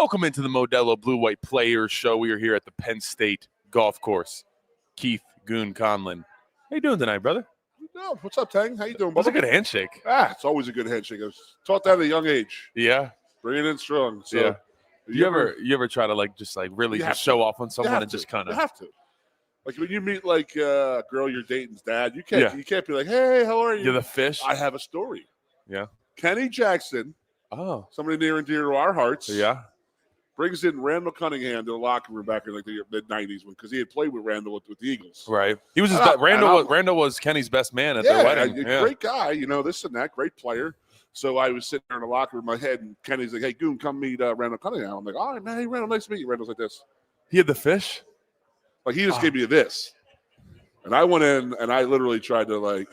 Welcome into the Modelo Blue White Players Show. We are here at the Penn State Golf Course. Keith Goon Conlon. How you doing tonight, brother? No, what's up, Tang? How you doing, That's brother? a good handshake. It's always a good handshake. I was taught that at a young age. Yeah. Bring it in strong. So, Yeah. You ever try to really just show off on someone and just kind of? You have to. Like when you meet like a girl you're dating's dad, you can't be like, hey, how are you? You're the fish. I have a story. Yeah. Kenny Jackson, somebody near and dear to our hearts. Yeah. Brings in Randall Cunningham to the locker room back in like the mid-'90s because he had played with Randall with the Eagles. Right. He was Randall was Kenny's best man at their wedding. Great guy, this and that, great player. So I was sitting there in the locker room in my head, and Kenny's like, hey, Goon, come meet Randall Cunningham. I'm like, all right, man, hey, Randall, nice to meet you. Randall's like this. He had the fish? Like, he just gave me this. And I went in, and I literally tried to, like.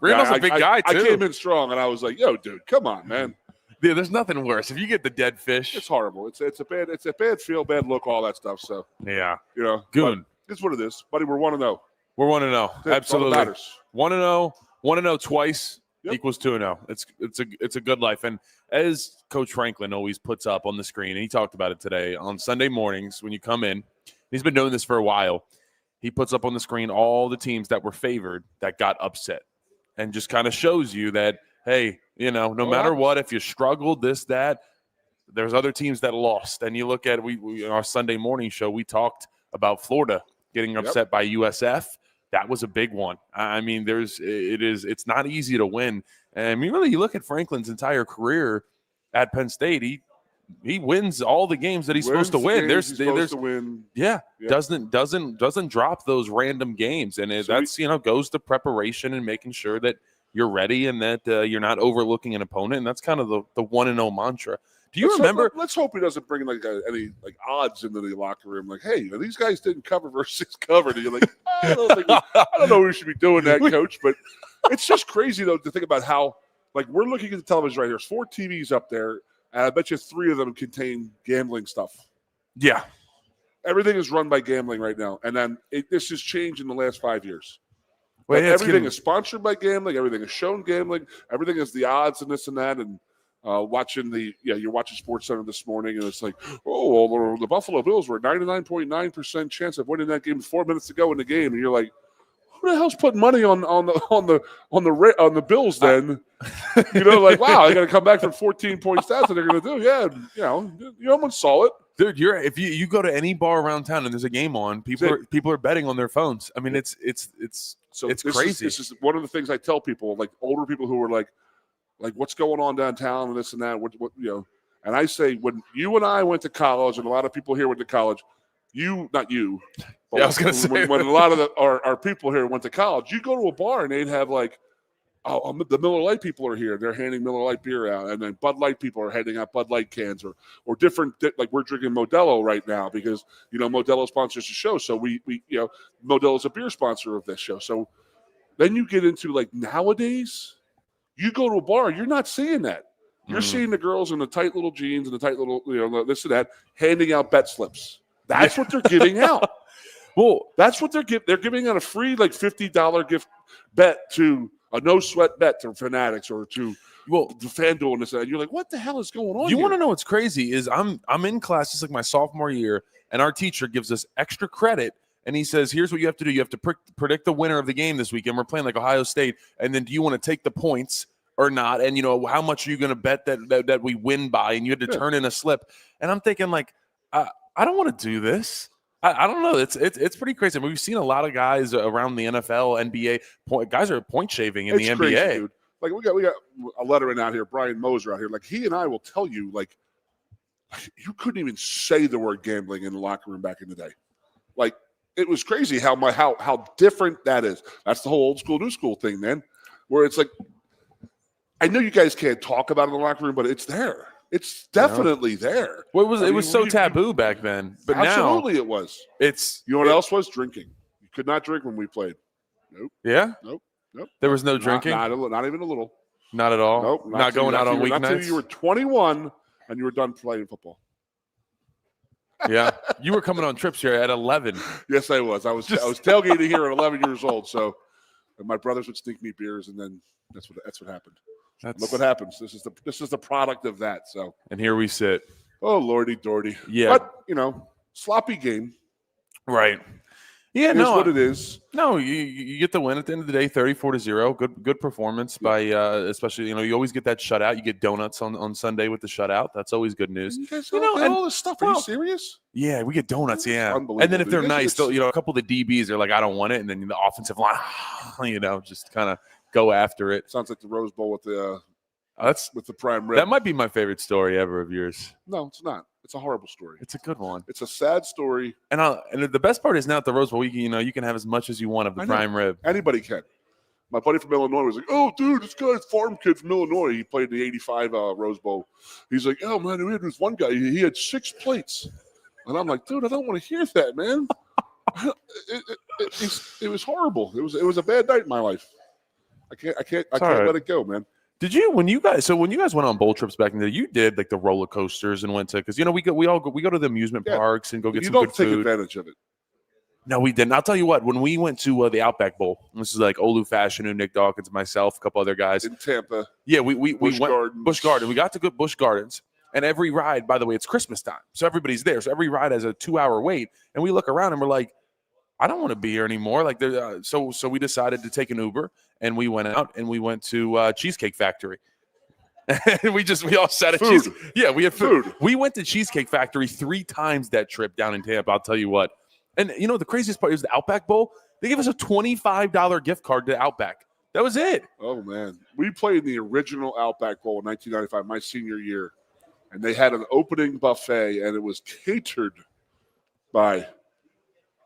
Randall's a big guy, too. I came in strong, and I was like, yo, dude, come on, man. Yeah, there's nothing worse. If you get the dead fish, it's horrible. It's a bad feel, bad look, all that stuff. So yeah, Goon. It's what it is, buddy. We're 1-0. We're 1-0. Absolutely. 1-0 twice equals 2-0. It's a good life. And as Coach Franklin always puts up on the screen, and he talked about it today on Sunday mornings when you come in. He's been doing this for a while. He puts up on the screen all the teams that were favored that got upset, and just kind of shows you that. Hey, no matter what, if you struggled, this, that, there's other teams that lost. And you look at we in our Sunday morning show, we talked about Florida getting upset by USF. That was a big one. I mean, it's not easy to win. And I mean, really, you look at Franklin's entire career at Penn State, he wins all the games that he's supposed to win. Doesn't drop those random games, and goes to preparation and making sure that you're ready and that you're not overlooking an opponent, and that's kind of the 1-0 mantra. Do you remember? Let's hope he doesn't bring any odds into the locker room. Like, hey, these guys didn't cover versus covered. And you're like, I don't know we should be doing that, Coach. But it's just crazy though to think about how we're looking at the television right here. There's 4 TVs up there, and I bet you 3 of them contain gambling stuff. Yeah, everything is run by gambling right now, and then this has changed in the last 5 years. Everything is sponsored by gambling. Everything is shown gambling. Everything is the odds and this and that. And you're watching SportsCenter this morning, and it's like, the Buffalo Bills were 99.9% chance of winning that game 4 minutes to go in the game, and you're like, who the hell's putting money on the Bills then? Wow, they're gonna come back from 14-point stats, and they're gonna do, you almost saw it. Dude, if you go to any bar around town and there's a game on, people are betting on their phones. I mean, it's crazy. This is one of the things I tell people, like older people who are like what's going on downtown and this and that. What and I say when you and I went to college, and a lot of people here went to college, not you. I was going to say when a lot of our people here went to college, you go to a bar and they'd have the Miller Lite people are here. They're handing Miller Lite beer out, and then Bud Light people are handing out Bud Light cans or different. Like we're drinking Modelo right now because Modelo sponsors the show, so we Modelo's a beer sponsor of this show. So then you get into nowadays, you go to a bar, you're not seeing that. You're seeing the girls in the tight little jeans and the tight little this and that handing out bet slips. That's what they're giving out. Well, that's what they're giving. They're giving out a free $50 gift bet to a no sweat bet to Fanatics or to the FanDuel and this and that. You're like, what the hell is going on? You want to know what's crazy is I'm in class just like my sophomore year, and our teacher gives us extra credit, and he says, here's what you have to do. You have to predict the winner of the game this weekend. We're playing Ohio State, and then do you want to take the points or not? And how much are you going to bet that we win by? And you had to turn in a slip. And I'm thinking I don't want to do this. I don't know. It's pretty crazy. I mean, we've seen a lot of guys around the NFL, NBA. Guys are point shaving in the NBA. Crazy, dude. We got a letterman out here, Brian Moser out here. He and I will tell you, you couldn't even say the word gambling in the locker room back in the day. It was crazy how different that is. That's the whole old school, new school thing, man. Where it's I know you guys can't talk about it in the locker room, but it's there. It's definitely there. Well, it was so taboo back then, but absolutely now it was. It's what else was drinking. You could not drink when we played. Nope. Yeah. Nope. There was no drinking. Not even a little. Not at all. Nope. Not going out on weeknights. Not until you were 21 and you were done playing football. Yeah, you were coming on trips here at 11. Yes, I was. I was tailgating here at 11 years old. So, and my brothers would sneak me beers, and then that's what happened. Look what happens. This is the product of that. So, and here we sit. Oh, Lordy Dordy. Yeah. But, sloppy game. Right. Yeah, It is what it is. No, you get the win at the end of the day, 34-0. Good performance by especially, you always get that shutout. You get donuts on Sunday with the shutout. That's always good news. You guys get all this stuff. Are you serious? Yeah, we get donuts, yeah. Unbelievable. And then if they're nice, a couple of the DBs are like, I don't want it. And then the offensive line, just kind of go after it. Sounds like the Rose Bowl with the with the prime rib. That might be my favorite story ever of yours. No, it's not. It's a horrible story. It's a good one. It's a sad story. And the best part is now at the Rose Bowl, you can have as much as you want of the prime rib. Anybody can. My buddy from Illinois was like, "Oh, dude, this guy's farm kid from Illinois. He played in the '85 Rose Bowl. He's like, oh man, we had this one guy. He had 6 plates." And I'm like, dude, I don't want to hear that, man. It was horrible. It was a bad night in my life. I can't let it go, man. Did you when you guys went on bowl trips back in the day, you did like the roller coasters and went to because we go to the amusement parks and go get some good food. You don't take advantage of it. No, we didn't. I'll tell you what. When we went to the Outback Bowl, this is like Olu Fashanu, Nick Dawkins, myself, a couple other guys in Tampa. Yeah, we went Busch Gardens. We got to go Busch Gardens, and every ride, by the way, it's Christmas time, so everybody's there. So every ride has a 2-hour wait, and we look around and we're like, I don't want to be here anymore. Like, so we decided to take an Uber, and we went out and we went to Cheesecake Factory. And we all sat at cheese. Yeah, we had food. We went to Cheesecake Factory 3 times that trip down in Tampa. I'll tell you what. And the craziest part is the Outback Bowl. They gave us a $25 gift card to Outback. That was it. Oh man, we played the original Outback Bowl in 1995, my senior year, and they had an opening buffet, and it was catered by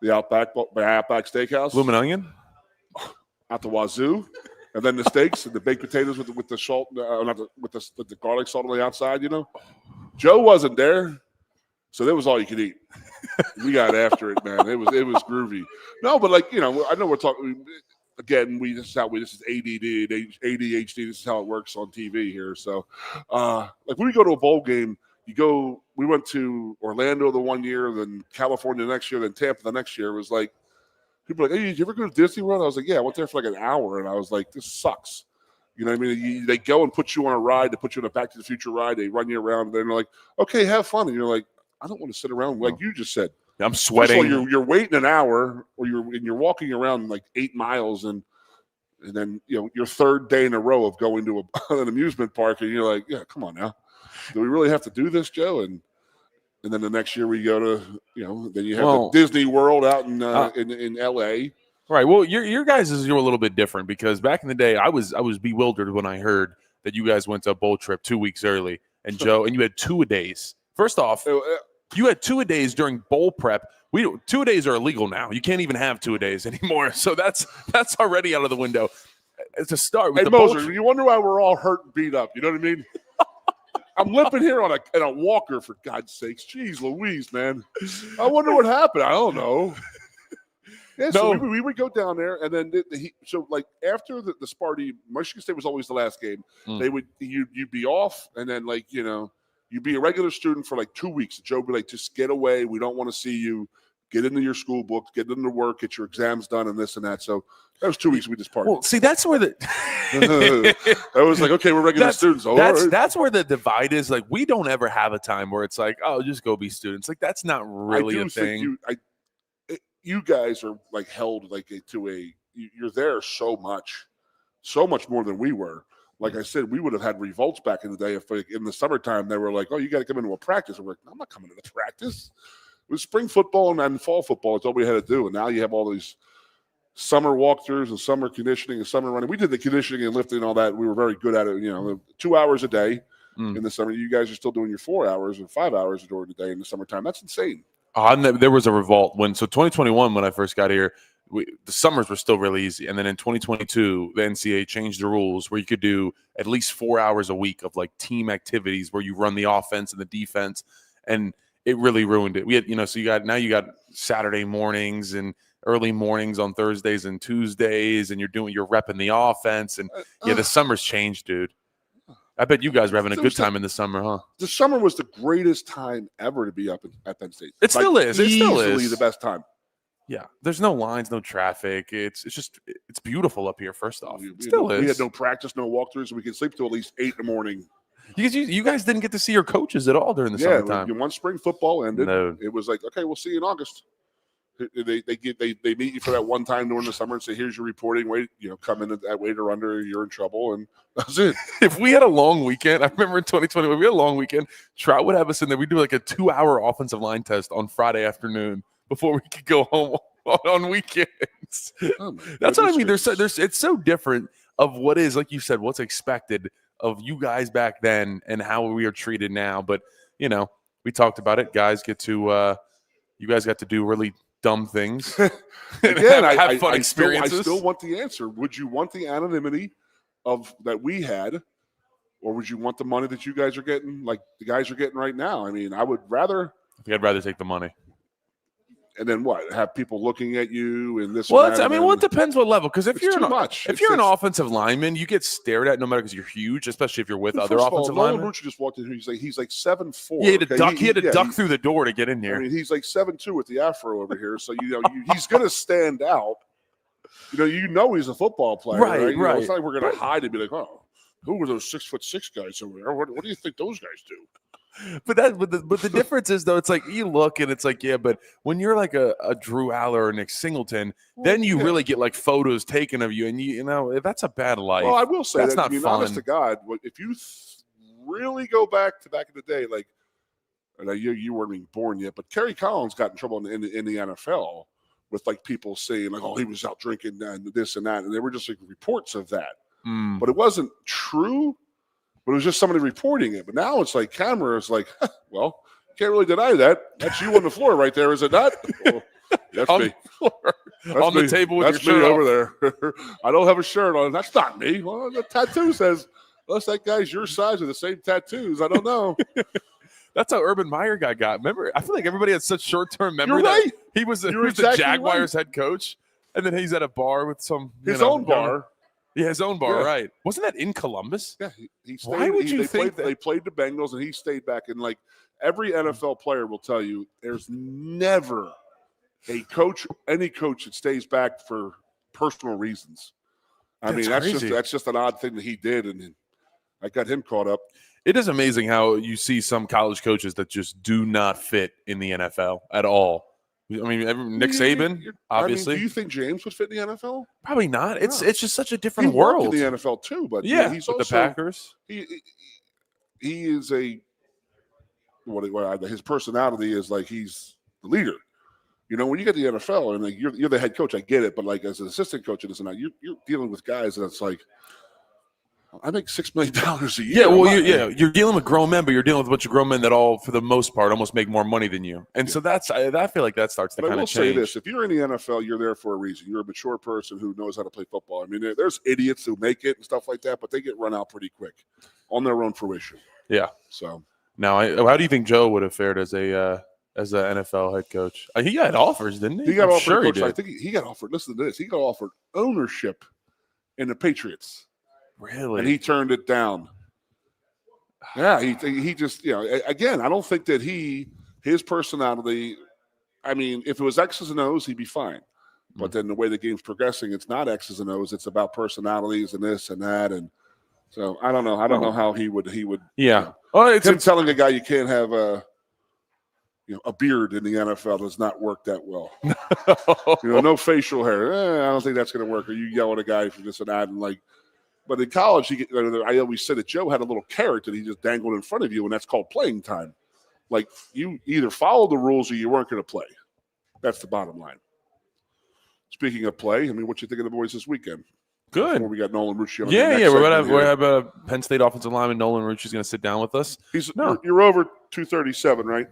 the Outback Steakhouse. Bloomin' Onion at the wazoo. And then the steaks and the baked potatoes with the salt, with the garlic salt on the outside, Joe wasn't there, so that was all you could eat. We got after it, man. It was groovy. No, but I know we're talking again. This is ADD, ADHD. This is how it works on TV here. So, when we go to a bowl game, we went to Orlando the one year, then California the next year, then Tampa the next year. It was like. People are like, hey, did you ever go to Disney World? I was like, yeah, I went there for like an hour, and I was like, this sucks. You know what I mean? They go and put you on a ride. They put you on a Back to the Future ride. They run you around. And they're like, okay, have fun. And you're like, I don't want to sit around like you just said. I'm sweating. First of all, you're waiting an hour, or you're walking around like 8 miles, and then your third day in a row of going to an amusement park, and you're like, yeah, come on now, do we really have to do this, Joe? And then the next year we go to, then you have the Disney World out in L.A. Right. Well, your guys' is a little bit different because back in the day, I was bewildered when I heard that you guys went to a bowl trip 2 weeks early, and Joe, and you had 2-a-days. First off, you had 2-a-days during bowl prep. 2-a-days are illegal now. You can't even have 2-a-days anymore. So that's already out of the window. To start with, hey, Moser, you wonder why we're all hurt and beat up. You know what I mean? I'm limping here in a walker, for God's sakes. Jeez Louise, man. I wonder what happened. I don't know. Yeah, so we would go down there, and then after the Sparty, Michigan State was always the last game. You'd be off, and then you'd be a regular student for 2 weeks. Joe would be like, just get away. We don't want to see you. Get into your school books, get into work, get your exams done, and this and that. So that was 2 weeks we just partied. Well, see, that's where I was like, okay, we're regular students. That's where the divide is. Like, we don't ever have a time where it's like, oh, just go be students. Like, that's not really a thing. You guys are held you're there so much more than we were. Like I said, we would have had revolts back in the day if in the summertime they were like, oh, you got to come into a practice. And we're like, I'm not coming to the practice. It was spring football and fall football. It's all we had to do. And now you have all these summer walkthroughs and summer conditioning and summer running. We did the conditioning and lifting and all that. We were very good at it. 2 hours a day in the summer. You guys are still doing your 4 hours and 5 hours during the day in the summertime. That's insane. There was a revolt 2021 when I first got here. The summers were still really easy, and then in 2022, the NCAA changed the rules where you could do at least 4 hours a week of team activities where you run the offense and the defense, and it really ruined it. We had, so you got Saturday mornings and early mornings on Thursdays and Tuesdays, and you're repping the offense, and the summer's changed, dude. I bet you guys were having a good time in the summer, huh? The summer was the greatest time ever to be up at Penn State. It still is. It still is. Easily the best time. Yeah. There's no lines, no traffic. It's beautiful up here, first off. It still is. We had no practice, no walkthroughs, so we could sleep till at least 8 in the morning. Because you guys didn't get to see your coaches at all during the summertime. Once spring football ended, No. it was like, okay, we'll see you in August. They meet you for that one time during the summer and say, here's your reporting weight. Come in at that weight or under, you're in trouble, and that's it. If we had a long weekend, I remember in 2020 when we had a long weekend, Trout would have us in there. We'd do like a 2-hour offensive line test on Friday afternoon before we could go home on weekends. That's what I mean. It's so different of what is, like you said, what's expected of you guys back then and how we are treated now. But we talked about it. You guys got to do really dumb things. Again, have fun experiences. I still want the answer. Would you want the anonymity of that we had, or would you want the money that you guys are getting, like the guys are getting right now? I mean, I think I'd rather take the money. And then what? Have people looking at you and this? Well, it depends what level. Because if you're an offensive lineman, you get stared at no matter because you're huge, especially if you're with other offensive linemen. Nolan Rucci just walked in here. He's like 7'4". Yeah, he had to duck through the door to get in here. I mean, he's like 7'2" with the afro over here, so he's going to stand out. He's a football player, right? It's not like we're going to hide and be like, oh, who were those 6'6" guys over there? What do you think those guys do? But the difference is, though, it's like you look and it's like, yeah, but when you're like a Drew Aller or Nick Singleton, then you really get like photos taken of you, and that's a bad life. Well, I will say that's that, not fun. Honest to God, if you really go back in the day, like you weren't even born yet, but Kerry Collins got in trouble in the NFL with like people saying like, oh, he was out drinking and this and that, and there were just like reports of that, but it wasn't true. But it was just somebody reporting it. But now it's like cameras like, well, can't really deny that. That's you on the floor right there, is it not? Well, that's on me. The table with that's your shirt me off. over there. I don't have a shirt on. That's not me. Well, the tattoo says, unless that guy's your size with the same tattoos. I don't know. That's how Urban Meyer got. Remember, I feel like everybody had such short-term memory. You're right. That he was the exactly Jaguars right. head coach, and then he's at a bar with his own bar. Yeah, his own bar, right? Wasn't that in Columbus? Yeah, he stayed. Why would you think they played the Bengals, and he stayed back? And like every NFL player will tell you, there's never any coach that stays back for personal reasons. That's just an odd thing that he did, and I got him caught up. It is amazing how you see some college coaches that just do not fit in the NFL at all. I mean, Nick Saban, obviously. Do you think James would fit in the NFL? Probably not. No. It's just such a different world. In the NFL too, but he's with the Packers. He is his personality is like he's the leader. When you get the NFL and like you're the head coach, I get it, but like as an assistant coach and this and that, you're dealing with guys and it's like, I make $6 million a year. Yeah, well, you're dealing with grown men, but you're dealing with a bunch of grown men that all, for the most part, almost make more money than you. And so I feel like that starts to kind of change. I will say this: if you're in the NFL, you're there for a reason. You're a mature person who knows how to play football. I mean, there's idiots who make it and stuff like that, but they get run out pretty quick on their own fruition. Yeah. So now, how do you think Joe would have fared as an NFL head coach? He got offers, didn't he? He got offered. Sure, he did. I think he got offered. Listen to this: he got offered ownership in the Patriots. Really? And he turned it down. Yeah, he just, again, I don't think that his personality, I mean, if it was X's and O's, he'd be fine. But then the way the game's progressing, it's not X's and O's, it's about personalities and this and that. And so I don't know. I don't know how he would. Yeah. It's telling a guy you can't have a beard in the NFL does not work that well. No facial hair. I don't think that's going to work. Or you yell at a guy for this and that and like. But in college, I always said that Joe had a little carrot that he just dangled in front of you, and that's called playing time. Like, you either followed the rules or you weren't going to play. That's the bottom line. Speaking of play, I mean, what you think of the boys this weekend? Good. We got Nolan Roocci on we're have a Penn State offensive lineman. Nolan Roocci is going to sit down with us. You're over 237, right?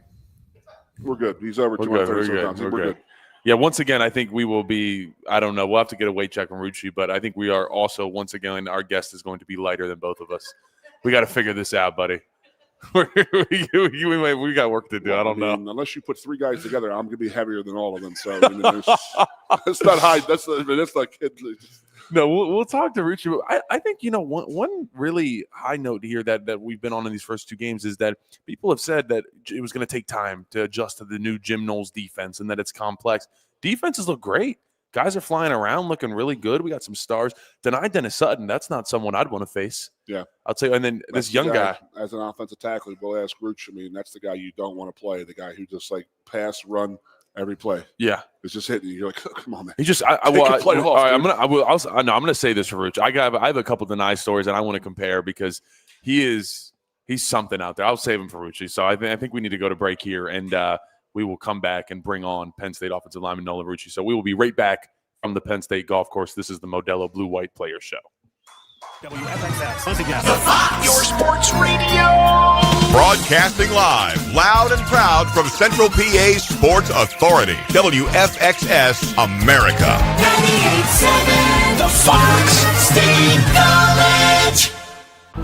We're good. He's over 237 pounds. We're good. Yeah, once again, I think we will be, I don't know, we'll have to get a weight check on Rucci, but I think we are also, once again, our guest is going to be lighter than both of us. We got to figure this out, buddy. we got work to do. I don't know. Unless you put three guys together, I'm going to be heavier than all of them. So that's not high. That's not kid. No, we'll talk to Rucci. I think, one really high note here that we've been on in these first two games is that people have said that it was going to take time to adjust to the new Jim Knowles defense and that it's complex. Defenses look great. guys are flying around looking really good. We got some stars. Deny Dennis Sutton. That's not someone I'd want to face. Yeah. I'll tell you. And then That's this young guy. As an offensive tackle, we'll ask Roocci. I mean, that's the guy you don't want to play, the guy who just like pass, run every play. Yeah. It's just hitting you. You're like, oh, come on, man. He just, play off, all right, I'm gonna say this for Roocci. I have a couple Deny stories and I want to compare because he's something out there. I'll save him for Roocci. So I think we need to go to break here and we will come back and bring on Penn State offensive lineman Nolan Rucci. So we will be right back from the Penn State Golf Course. This is the Modelo Blue White Players Show. WFXX. Once again, your sports radio. Broadcasting live, loud and proud from Central PA's Sports Authority. WFXS America. 98.7 The Fox State College.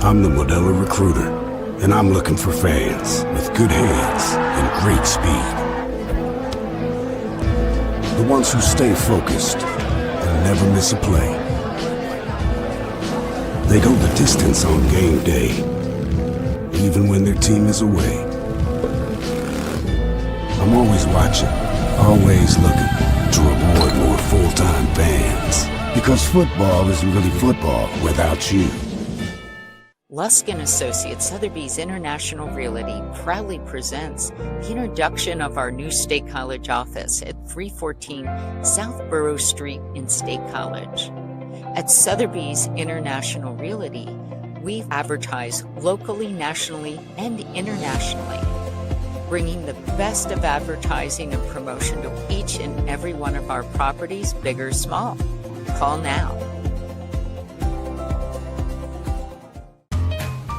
I'm the Modelo Recruiter, and I'm looking for fans with good hands and great speed. The ones who stay focused and never miss a play. They go the distance on game day, even when their team is away. I'm always watching, always looking to reward more full-time fans. Because football isn't really football without you. Lusk & Associates Sotheby's International Realty proudly presents the introduction of our new State College office at 314 South Borough Street in State College. At Sotheby's International Realty, we advertise locally, nationally, and internationally, bringing the best of advertising and promotion to each and every one of our properties, big or small. Call now.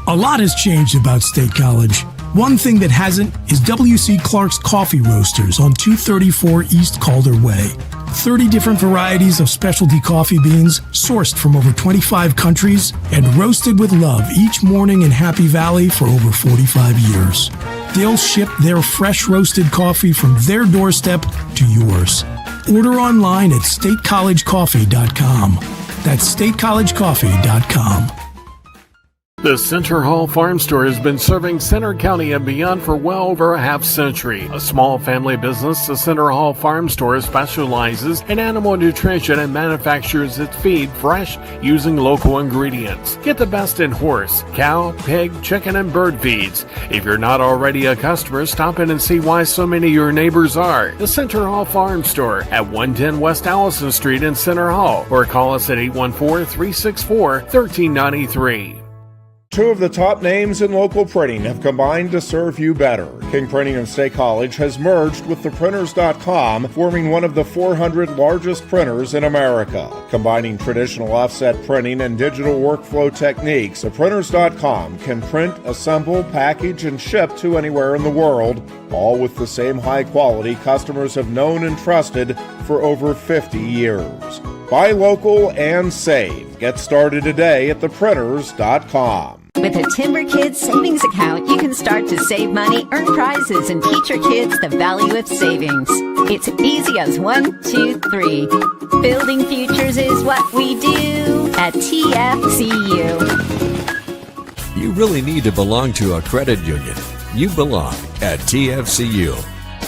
A lot has changed about State College. One thing that hasn't is W.C. Clark's Coffee Roasters on 234 East Calder Way. 30 different varieties of specialty coffee beans sourced from over 25 countries and roasted with love each morning in Happy Valley for over 45 years. They'll ship their fresh roasted coffee from their doorstep to yours. Order online at statecollegecoffee.com. That's statecollegecoffee.com. The Center Hall Farm Store has been serving Center County and beyond for well over a half century. A small family business, the Center Hall Farm Store specializes in animal nutrition and manufactures its feed fresh using local ingredients. Get the best in horse, cow, pig, chicken, and bird feeds. If you're not already a customer, stop in and see why so many of your neighbors are. The Center Hall Farm Store at 110 West Allison Street in Center Hall, or call us at 814-364-1393. Two of the top names in local printing have combined to serve you better. King Printing of State College has merged with theprinters.com, forming one of the 400 largest printers in America. Combining traditional offset printing and digital workflow techniques, theprinters.com can print, assemble, package, and ship to anywhere in the world, all with the same high quality customers have known and trusted for over 50 years. Buy local and save. Get started today at theprinters.com. With a Timber Kids savings account, you can start to save money, earn prizes, and teach your kids the value of savings. It's easy as 1, 2, 3. Building futures is what we do at TFCU. You really need to belong to a credit union. You belong at TFCU,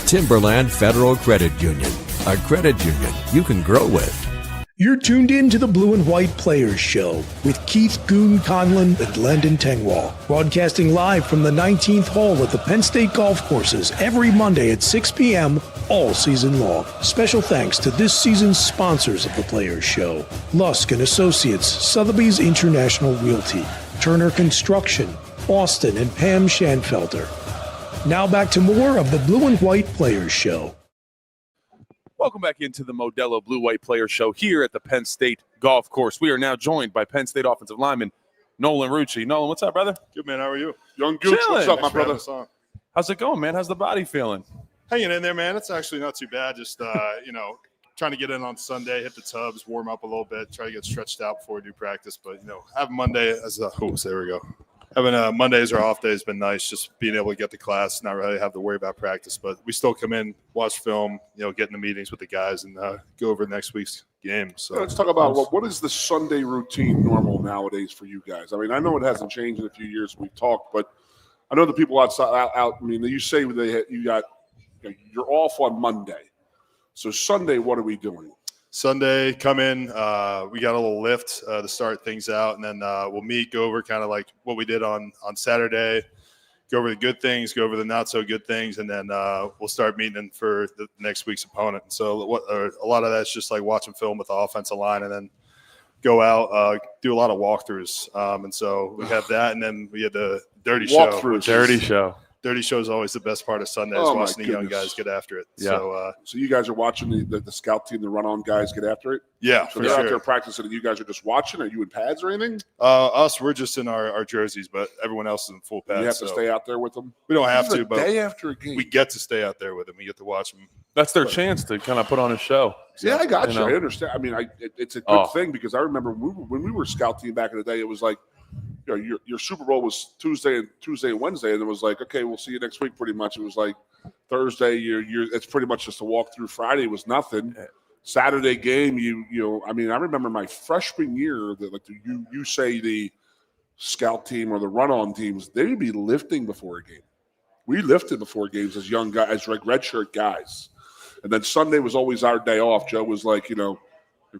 Timberland Federal Credit Union, a credit union you can grow with. You're tuned in to the Blue and White Players Show with Keith Goon Conlon and Landon Tengwall, broadcasting live from the 19th hole at the Penn State Golf Courses every Monday at 6 p.m. all season long. Special thanks to this season's sponsors of the Players Show: Lusk & Associates, Sotheby's International Realty, Turner Construction, Austin, and Pam Schanfelter. Now back to more of the Blue and White Players Show. Welcome back into the Modelo Blue White Players Show here at the Penn State Golf Course. We are now joined by Penn State offensive lineman Nolan Rucci. Nolan, what's up, brother? Good, man. How are you? Young Gooch, what's up, my brother? How's it going, man? How's the body feeling? Hanging in there, man. It's actually not too bad. Just, trying to get in on Sunday, hit the tubs, warm up a little bit, try to get stretched out before we do practice. But, having Monday as a there we go. Having Mondays or off days has been nice, just being able to get to class, not really have to worry about practice. But we still come in, watch film, get in the meetings with the guys and go over next week's game. So let's talk about what is the Sunday routine normal nowadays for you guys? I mean, I know it hasn't changed in a few years we've talked, but I know the people outside out. I mean, you say you're off on Monday. So Sunday, what are we doing? Sunday, come in. We got a little lift to start things out, and then we'll meet, go over kind of like what we did on Saturday, go over the good things, go over the not so good things, and then we'll start meeting for the next week's opponent. So a lot of that's just like watching film with the offensive line, and then go out, do a lot of walkthroughs. And so we have that, and then we had the dirty show. Dirty show is always the best part of Sunday, is watching the young guys get after it. Yeah. So you guys are watching the scout team, the run-on guys get after it? Yeah, so they're out there practicing, and you guys are just watching? Are you in pads or anything? Us, we're just in our jerseys, but everyone else is in full pads. You have to stay out there with them? We don't have to, but day after a game. We get to stay out there with them. We get to watch them. That's their chance to kind of put on a show. Yeah, I got you. I understand. I mean, it's a good thing, because I remember when we were scout team back in the day, it was like, you know, your Super Bowl was Tuesday and Wednesday, and it was like, okay, we'll see you next week. Pretty much, it was like Thursday. It's pretty much just a walk through. Friday was nothing. Saturday game, you know. I mean, I remember my freshman year that like you say the scout team or the run on teams, they'd be lifting before a game. We lifted before games as young guys, as like redshirt guys, and then Sunday was always our day off. Joe was like, you know,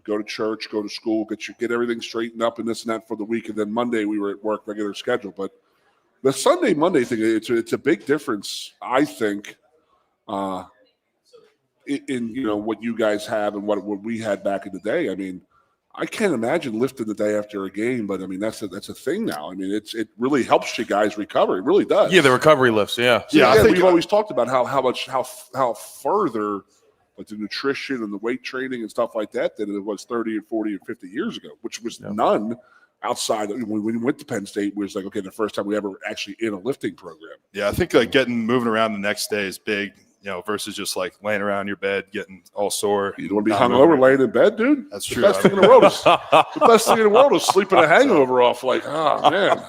go to church, go to school, get everything straightened up and this and that for the week. And then Monday we were at work, regular schedule. But the Sunday-Monday thing, it's a big difference, I think, in you know what you guys have and what we had back in the day. I mean, I can't imagine lifting the day after a game, but I mean that's a thing now. I mean, it really helps you guys recover. It really does. Yeah, the recovery lifts. Yeah, I think we've always talked about how further, like the nutrition and the weight training and stuff like that, than it was 30 and 40 and 50 years ago, which was none outside. When we went to Penn State, it was like, okay, the first time we ever actually in a lifting program. Yeah, I think like moving around the next day is big, you know, versus just like laying around your bed getting all sore. You don't want to be hungover laying in bed, dude? That's true. The best thing in the world is the best thing in the world is sleeping a hangover off. Like, oh man.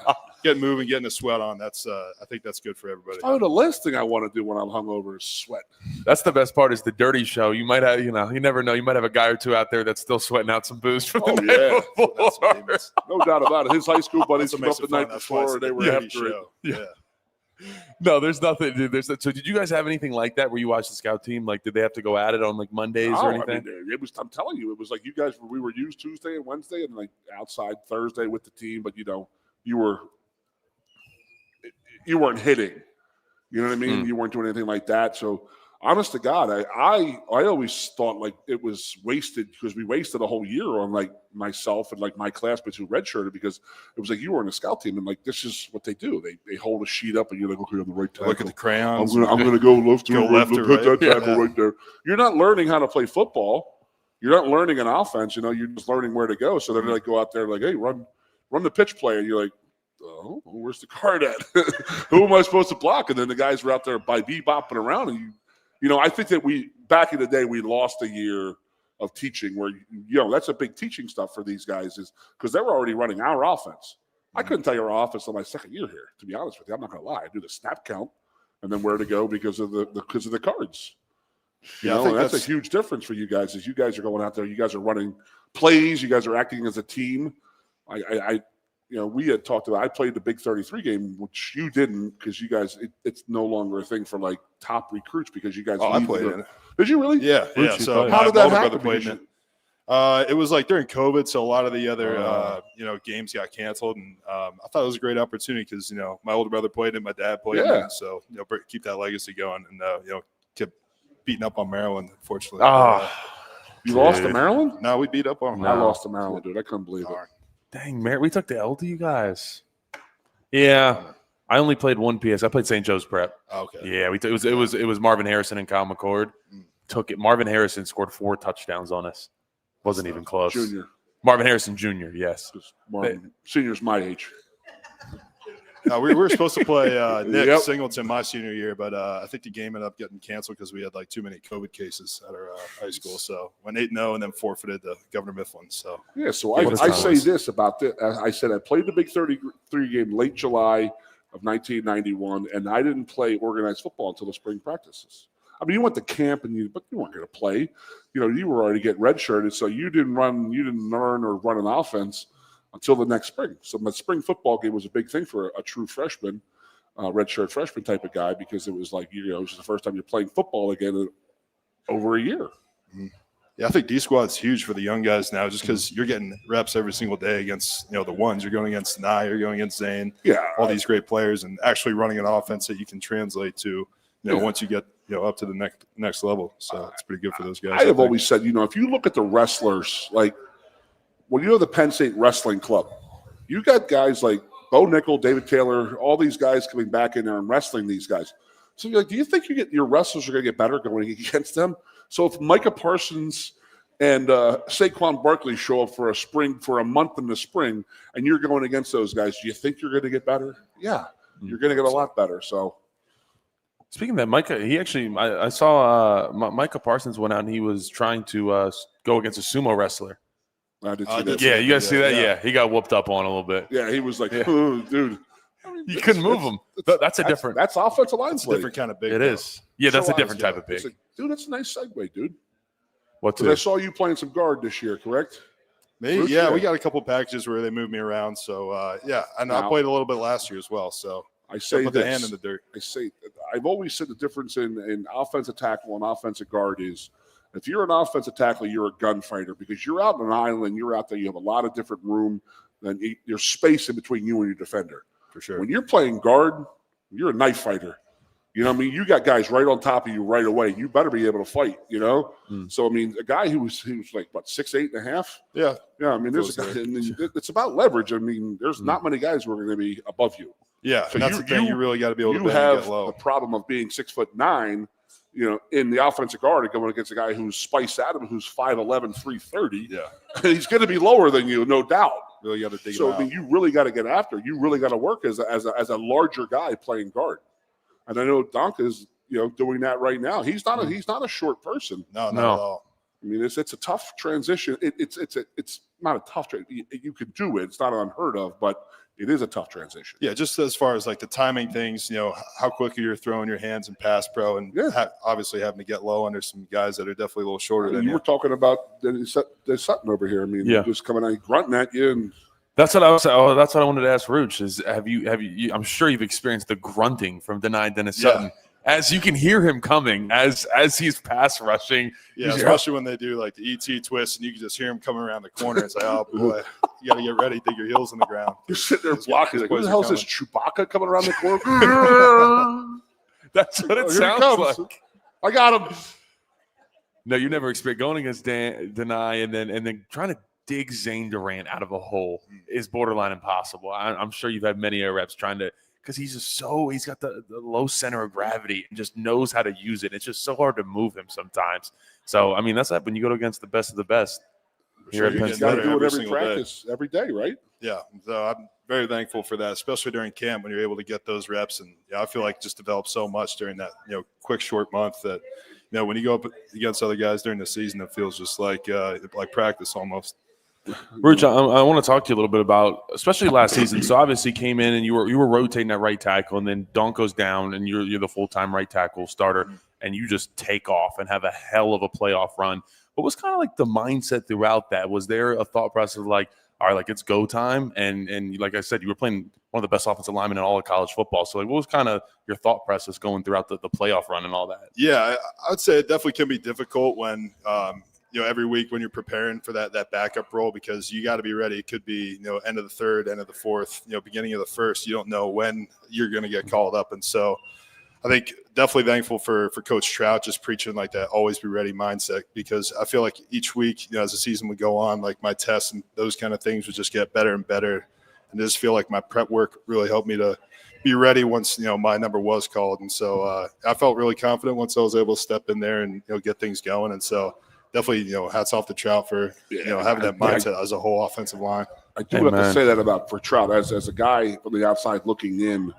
Getting moving, getting a sweat on. That's I think that's good for everybody. Oh, the last thing I want to do when I'm hungover is sweat. That's the best part, is the dirty show. You might have, you know, you never know. You might have a guy or two out there that's still sweating out some booze from the night before. No doubt about it. His high school buddies came up the night before, and they were after it. Yeah. No, there's nothing. So did you guys have anything like that where you watched the scout team? Like, did they have to go at it on like Mondays or anything? I mean, I'm telling you, it was like you guys, we were used Tuesday and Wednesday and like outside Thursday with the team, but you know, you weren't hitting. You know what I mean? You weren't doing anything like that. So honest to God, I always thought like it was wasted, because we wasted a whole year on like myself and like my classmates who redshirted, because it was like you were on a scout team and like this is what they do. They hold a sheet up and you're like, okay, on the right tackle. Look at the crayons. I'm gonna go left or right. Put that tackle right there. You're not learning how to play football. You're not learning an offense. You know, you're just learning where to go. So they're like go out there like, hey, run the pitch play, and you're like, oh, where's the card at? Who am I supposed to block? And then the guys were out there by bebopping around, and you know, I think that back in the day, we lost a year of teaching where, you know, that's a big teaching stuff for these guys, is because they were already running our offense. I couldn't tell you our offense until my second year here, to be honest with you. I'm not going to lie. I do the snap count and then where to go because of the cards. You know, and that's a huge difference for you guys, is you guys are going out there. You guys are running plays. You guys are acting as a team. You know, we had talked about, I played the Big 33 game, which you didn't, because you guys, it's no longer a thing for like top recruits, because you guys. Oh, I played in it. Did you really? Yeah. So how did that happen? It was like during COVID, so a lot of the other you know, games got canceled, and I thought it was a great opportunity because, you know, my older brother played it, my dad played it, so, you know, keep that legacy going, and you know, kept beating up on Maryland, unfortunately. You lost to Maryland? No, we beat up on Maryland. I lost to Maryland, dude. I couldn't believe it. Dang, we took the L to you guys. Yeah, I only played one PS. I played St. Joe's Prep. Okay. Yeah, it was Marvin Harrison and Kyle McCord. Took it. Marvin Harrison scored 4 touchdowns on us. Wasn't even close. Junior. Marvin Harrison Jr. Yes. Senior's my age. We were supposed to play Nick Singleton my senior year, but I think the game ended up getting canceled because we had like too many COVID cases at our high school. So went 8-0 and then forfeited to Governor Mifflin. So yeah, so I say this about this. I said I played the Big 33 game late July of 1991, and I didn't play organized football until the spring practices. I mean, you went to camp, but you weren't going to play. You know, you were already getting redshirted, so you didn't learn or run an offense until the next spring. So my spring football game was a big thing for a true freshman, redshirt freshman type of guy, because it was like, you know, it was the first time you're playing football again in over a year. Yeah, I think D squad's huge for the young guys now, just because you're getting reps every single day against the ones. You're going against Nye, you're going against Zane, all these great players, and actually running an offense that you can translate to once you get up to the next level. So it's pretty good for those guys. I have always said, if you look at the wrestlers, like when you have the Penn State Wrestling Club, you got guys like Bo Nickel, David Taylor, all these guys coming back in there and wrestling these guys. So you're like, do you think your wrestlers are going to get better going against them? So if Micah Parsons and Saquon Barkley show up for a month in the spring, and you're going against those guys, do you think you're going to get better? Yeah, you're going to get a lot better. So, speaking of that, Micah, he actually, I saw Micah Parsons went out and he was trying to go against a sumo wrestler. I did see that. Yeah, you guys see that? Yeah, he got whooped up on a little bit. Yeah, he was like, oh, dude. You couldn't move him. That's different. That's offensive line play. Different kind of big. It is. Yeah, that's a different type of big. Dude, that's a nice segue, dude. What's it? I saw you playing some guard this year, correct? Me? Yeah, we got a couple packages where they moved me around. So, and I played a little bit last year as well. So I say put the hand in the dirt. I've always said the difference in offensive tackle and offensive guard is if you're an offensive tackle, you're a gunfighter because you're out on an island, you're out there, you have a lot of different room, and there's space in between you and your defender. For sure. When you're playing guard, you're a knife fighter. You know what I mean? You got guys right on top of you right away. You better be able to fight, So, I mean, a guy who was like, 6'8.5"? Yeah. Yeah, I mean, there's a guy, it's about leverage. I mean, there's not many guys who are going to be above you. Yeah, so that's the thing. You really got to be able to have get low. The problem of being 6'9", in the offensive guard and going against a guy who's Spice Adams, who's 5'11", 330. Yeah. He's going to be lower than you, no doubt. Really got to dig So, him out. I mean, you really got to get after. You really got to work as a larger guy playing guard. And I know Donka's, doing that right now. He's not a short person. No, not at all. I mean, it's a tough transition. It's not a tough transition. You can do it. It's not unheard of, but it is a tough transition. Yeah, just as far as like the timing things, how quickly you're throwing your hands in pass pro, and obviously having to get low under some guys that are definitely a little shorter than you. You were talking about the Sutton over here. I mean, just coming out grunting at you and. That's what I was. Oh, that's what I wanted to ask Rooch. Is have you? I'm sure you've experienced the grunting from Denied Dennis Sutton, as you can hear him coming as he's pass rushing. Yeah, especially when they do like the ET twist, and you can just hear him coming around the corner. It's like, oh boy, you got to get ready, dig your heels in the ground. You're sitting there blocking. Like, what the hell is this Chewbacca coming around the corner? That's what it sounds like. I got him. No, you never experienced going against Deny and then trying to dig Zane Durant out of a hole is borderline impossible. I'm sure you've had many reps trying to, because he's just he's got the low center of gravity and just knows how to use it. It's just so hard to move him sometimes. So, I mean, that's when you go against the best of the best. Sure, you got to do it every practice, every day, right? Yeah, so I'm very thankful for that, especially during camp when you're able to get those reps. And I feel like just developed so much during that quick short month that when you go up against other guys during the season, it feels just like practice almost. Rich, I want to talk to you a little bit about, especially last season. So obviously came in and you were rotating at right tackle, and then Donk goes down, and you're the full-time right tackle starter, and you just take off and have a hell of a playoff run. What was kind of like the mindset throughout that? Was there a thought process of like, all right, like it's go time, and like I said, you were playing one of the best offensive linemen in all of college football. So like, what was kind of your thought process going throughout the playoff run and all that? Yeah, I would say it definitely can be difficult when every week when you're preparing for that backup role, because you got to be ready. It could be, end of the third, end of the fourth, beginning of the first. You don't know when you're going to get called up. And so I think definitely thankful for Coach Trout just preaching like that always be ready mindset, because I feel like each week, as the season would go on, like my tests and those kind of things would just get better and better. And I just feel like my prep work really helped me to be ready once, my number was called. And so I felt really confident once I was able to step in there and, get things going. And so definitely, hats off to Trout for, having that mindset as a whole offensive line. I do have to say that for Trout. As a guy from the outside looking in,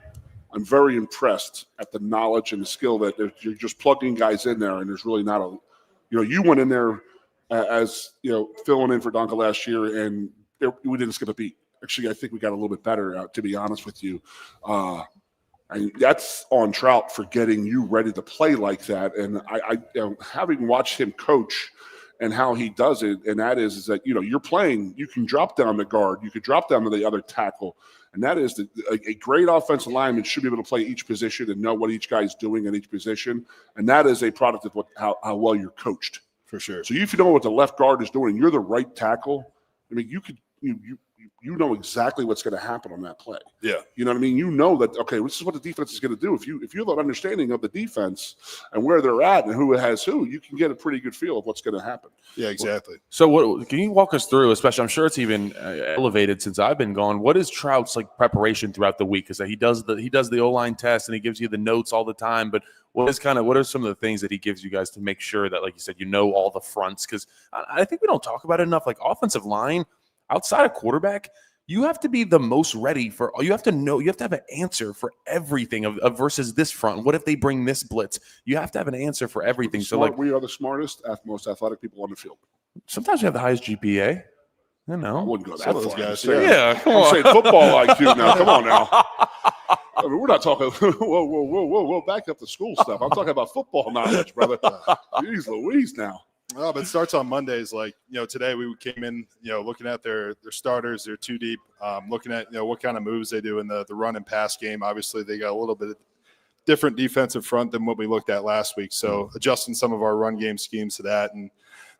I'm very impressed at the knowledge and the skill that you're just plugging guys in there, and there's really not you went in there as, filling in for Donka last year, and we didn't skip a beat. Actually, I think we got a little bit better, to be honest with you. And that's on Trout for getting you ready to play like that. And I having watched him coach and how he does it, and that is that, you're playing, you can drop down the guard, you could drop down to the other tackle. And that is a great offensive lineman should be able to play each position and know what each guy's doing in each position. And that is a product of how well you're coached. For sure. So if you know what the left guard is doing, and you're the right tackle. I mean, you know exactly what's going to happen on that play. Yeah. You know what I mean? You know that, okay, this is what the defense is going to do. If you have an understanding of the defense and where they're at and who has who, you can get a pretty good feel of what's going to happen. Yeah, exactly. So what can you walk us through, especially I'm sure it's even elevated since I've been gone. What is Trout's like preparation throughout the week? Because he does the O-line test and he gives you the notes all the time, but what are some of the things that he gives you guys to make sure that, like you said, you know all the fronts? Because I think we don't talk about it enough. Like offensive line, outside of quarterback, you have to be the most ready for. You have to know. You have to have an answer for everything of versus this front. What if they bring this blitz? You have to have an answer for everything. So like we are the smartest, most athletic people on the field. Sometimes we have the highest GPA. You know, I wouldn't go that Some of far. those guys, yeah, come I'm on. saying football IQ now. Come on now. I mean, we're not talking. Whoa! Back up the school stuff. I'm talking about football knowledge, brother. Jeez Louise, now. Oh, but it starts on Mondays. Like, today we came in, looking at their starters, they're too deep, looking at, what kind of moves they do in the run and pass game. Obviously, they got a little bit different defensive front than what we looked at last week. So adjusting some of our run game schemes to that and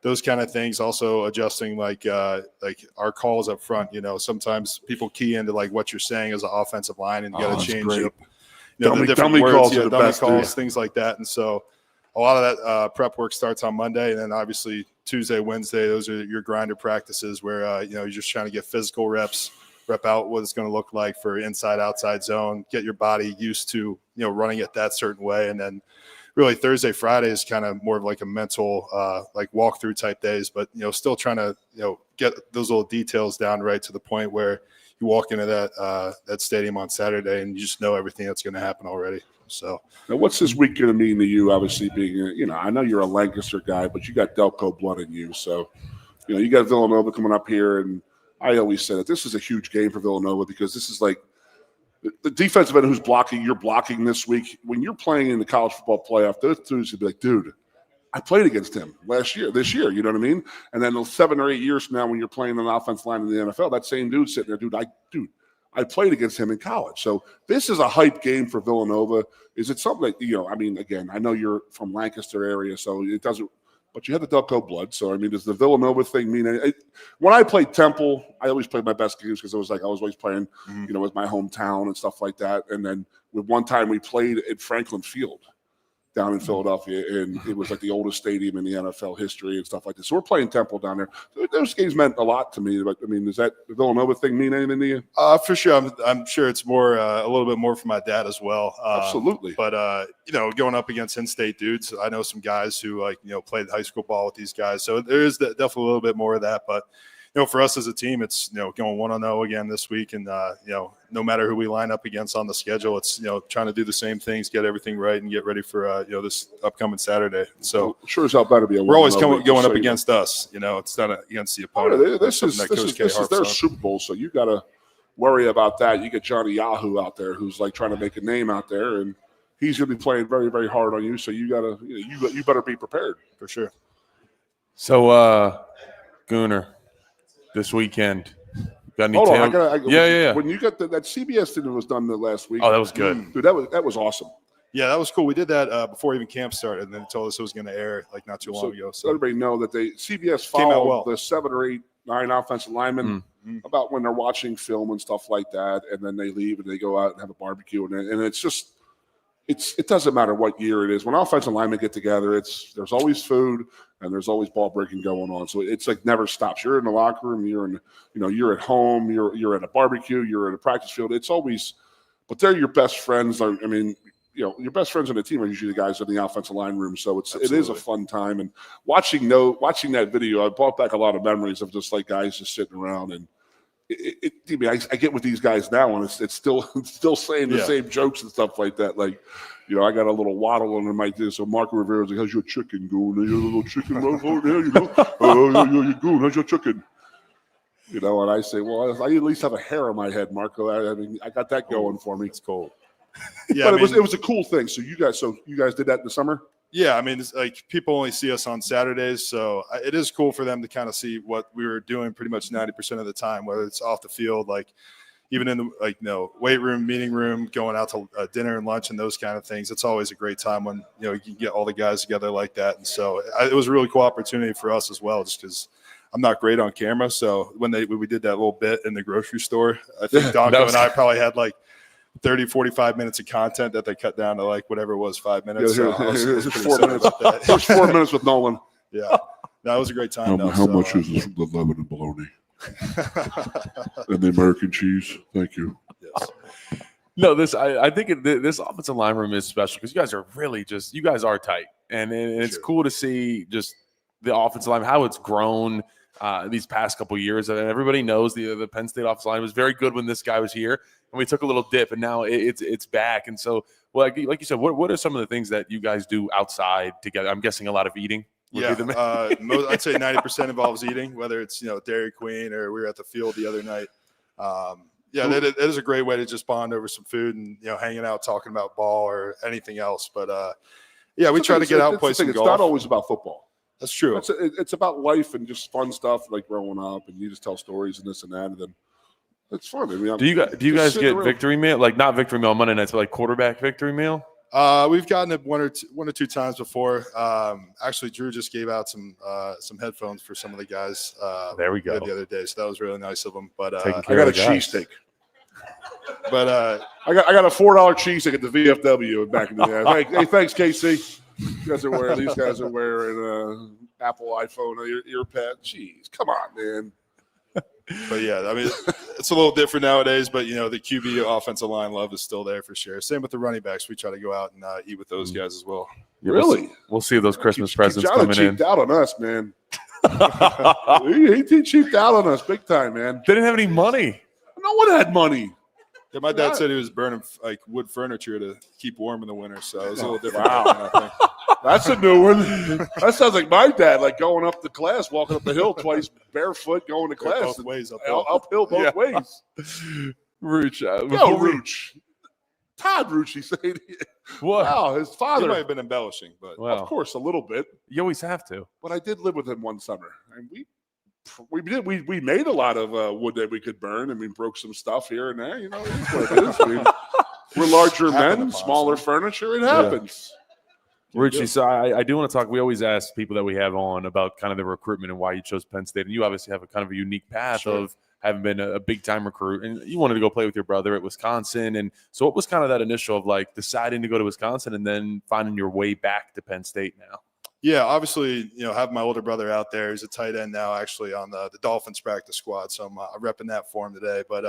those kind of things. Also adjusting like our calls up front. Sometimes people key into like what you're saying as an offensive line and you got to change up. The different dummy words, calls are the dummy best, calls, things like that. And so a lot of that prep work starts on Monday, and then obviously Tuesday, Wednesday, those are your grinder practices where, you're just trying to get physical reps, rep out what it's going to look like for inside, outside zone, get your body used to, running it that certain way. And then really Thursday, Friday is kind of more of like a mental, like walkthrough type days, but, still trying to, get those little details down right to the point where you walk into that stadium on Saturday and you just know everything that's going to happen already. So now, what's this week going to mean to you? Obviously, being I know you're a Lancaster guy, but you got Delco blood in you. So, you got Villanova coming up here, and I always said that this is a huge game for Villanova because this is like the defensive end who's blocking. You're blocking this week when you're playing in the college football playoff. Those dudes would be like, dude, I played against him this year. You know what I mean? And then 7 or 8 years from now, when you're playing an offensive line in the NFL, that same dude sitting there, I played against him in college. So this is a hype game for Villanova. Is it something that, again, I know you're from Lancaster area, so it doesn't, but you have the Delco blood. So, does the Villanova thing mean anything? When I played Temple, I always played my best games because I was always playing, with my hometown and stuff like that. And then with one time we played at Franklin Field down in Philadelphia, and it was like the oldest stadium in the NFL history and stuff like this. So we're playing Temple down there. Those games meant a lot to me. But does that the Villanova thing mean anything to you? For sure. I'm sure it's more a little bit more for my dad as well. Absolutely. But going up against in-state dudes, I know some guys who played high school ball with these guys. So there is definitely a little bit more of that. But for us as a team, it's going 1-0 again this week, and no matter who we line up against on the schedule, it's trying to do the same things, get everything right, and get ready for this upcoming Saturday. So sure as hell better be. We're always going up against us. It's not against the opponent. This is their Super Bowl, so you got to worry about that. You get Johnny Yahoo out there who's like trying to make a name out there, and he's going to be playing very, very hard on you. So you got to you better be prepared for sure. So Gooner. This weekend, got any? Hold on, yeah. When you got that CBS thing that was done the last week, oh, that was good, dude. That was awesome. Yeah, that was cool. We did that before even camp started, and then they told us it was going to air like not too long ago. So everybody know that CBS followed the 7 or 8, 9 offensive linemen about when they're watching film and stuff like that, and then they leave and they go out and have a barbecue, and it's just. It doesn't matter what year it is. When offensive linemen get together, there's always food and there's always ball breaking going on. So it's like never stops. You're in the locker room, you're at home, you're at a barbecue, you're at a practice field. It's always, but they're your best friends. Your best friends on the team are usually the guys in the offensive line room. So it is a fun time. And watching that video, I brought back a lot of memories of just like guys just sitting around and. I get with these guys now, and it's still saying the same jokes and stuff like that. Like, I got a little waddle and I might do. So Marco Rivera's like, "How's your chicken going? Your little chicken right over there, Oh, you're good. How's your chicken?" And I say, "Well, I at least have a hair on my head, Marco. I got that going for me. It's cool." Yeah, but it was a cool thing. So you guys did that in the summer. Yeah, it's like people only see us on Saturdays, so it is cool for them to kind of see what we were doing pretty much 90% of the time, whether it's off the field. Like, even in the weight room, meeting room, going out to dinner and lunch and those kind of things. It's always a great time when you can get all the guys together like that. And so it was a really cool opportunity for us as well, just because I'm not great on camera. So when we did that little bit in the grocery store, I think Donko and I probably had 30, 45 minutes of content that they cut down to whatever it was, 5 minutes. Yeah, so 4 minutes. There's 4 minutes with Nolan. Yeah, that was a great time. How much is the lemon and bologna? And the American cheese. Thank you. Yes. No, I think this offensive line room is special because you guys are really you guys are tight, and it's cool to see just the offensive line, how it's grown these past couple of years. And everybody knows the Penn State offensive line was very good when this guy was here, and we took a little dip, and now it's back. And so, like you said, what are some of the things that you guys do outside together? I'm guessing a lot of eating. Yeah, I'd say 90% involves eating, whether it's Dairy Queen or we were at the field the other night. That is a great way to just bond over some food and hanging out, talking about ball or anything else. But we try to get out and play some golf. It's not always about football. That's true. It's about life and just fun stuff like growing up, and you just tell stories and this and that, and then it's fun. I mean, do you guys get victory meal, not victory meal on Monday nights, but quarterback victory meal? We've gotten it one or two times before. Actually, Drew just gave out some headphones for some of the guys. There we go. The other day, so that was really nice of them. But I got a cheesesteak. But I got a $4 cheesesteak at the VFW back in the day. Hey, thanks, KC. These guys are wearing Apple iPhone earpad. Jeez, come on, man. But I mean, it's a little different nowadays. But the QB offensive line love is still there for sure. Same with the running backs. We try to go out and eat with those guys as well. Really? We'll see those Christmas presents coming in. Cheaped out on us, man. He cheaped out on us big time, man. They didn't have any money. No one had money. Yeah, my dad said he was burning wood furniture to keep warm in the winter, so it was a little different. Wow. I think. That's a new one. That sounds like my dad, going up to class, walking up the hill twice barefoot, going to class. Both ways, uphill both ways. Rooch. Todd Rucci said, what? Wow, his father. He might have been embellishing, but of course, a little bit. You always have to. But I did live with him one summer, and we made a lot of wood that we could burn, and we broke some stuff here and there. It is what it is. I mean, we're larger men, smaller furniture. It happens. Rucci, so I do want to talk. We always ask people that we have on about kind of the recruitment and why you chose Penn State. And you obviously have a kind of a unique path of having been a big-time recruit. And you wanted to go play with your brother at Wisconsin. And so what was kind of that initial of deciding to go to Wisconsin and then finding your way back to Penn State now? Yeah, obviously, having my older brother out there. He's a tight end now, actually, on the Dolphins practice squad. So I'm repping that for him today. But,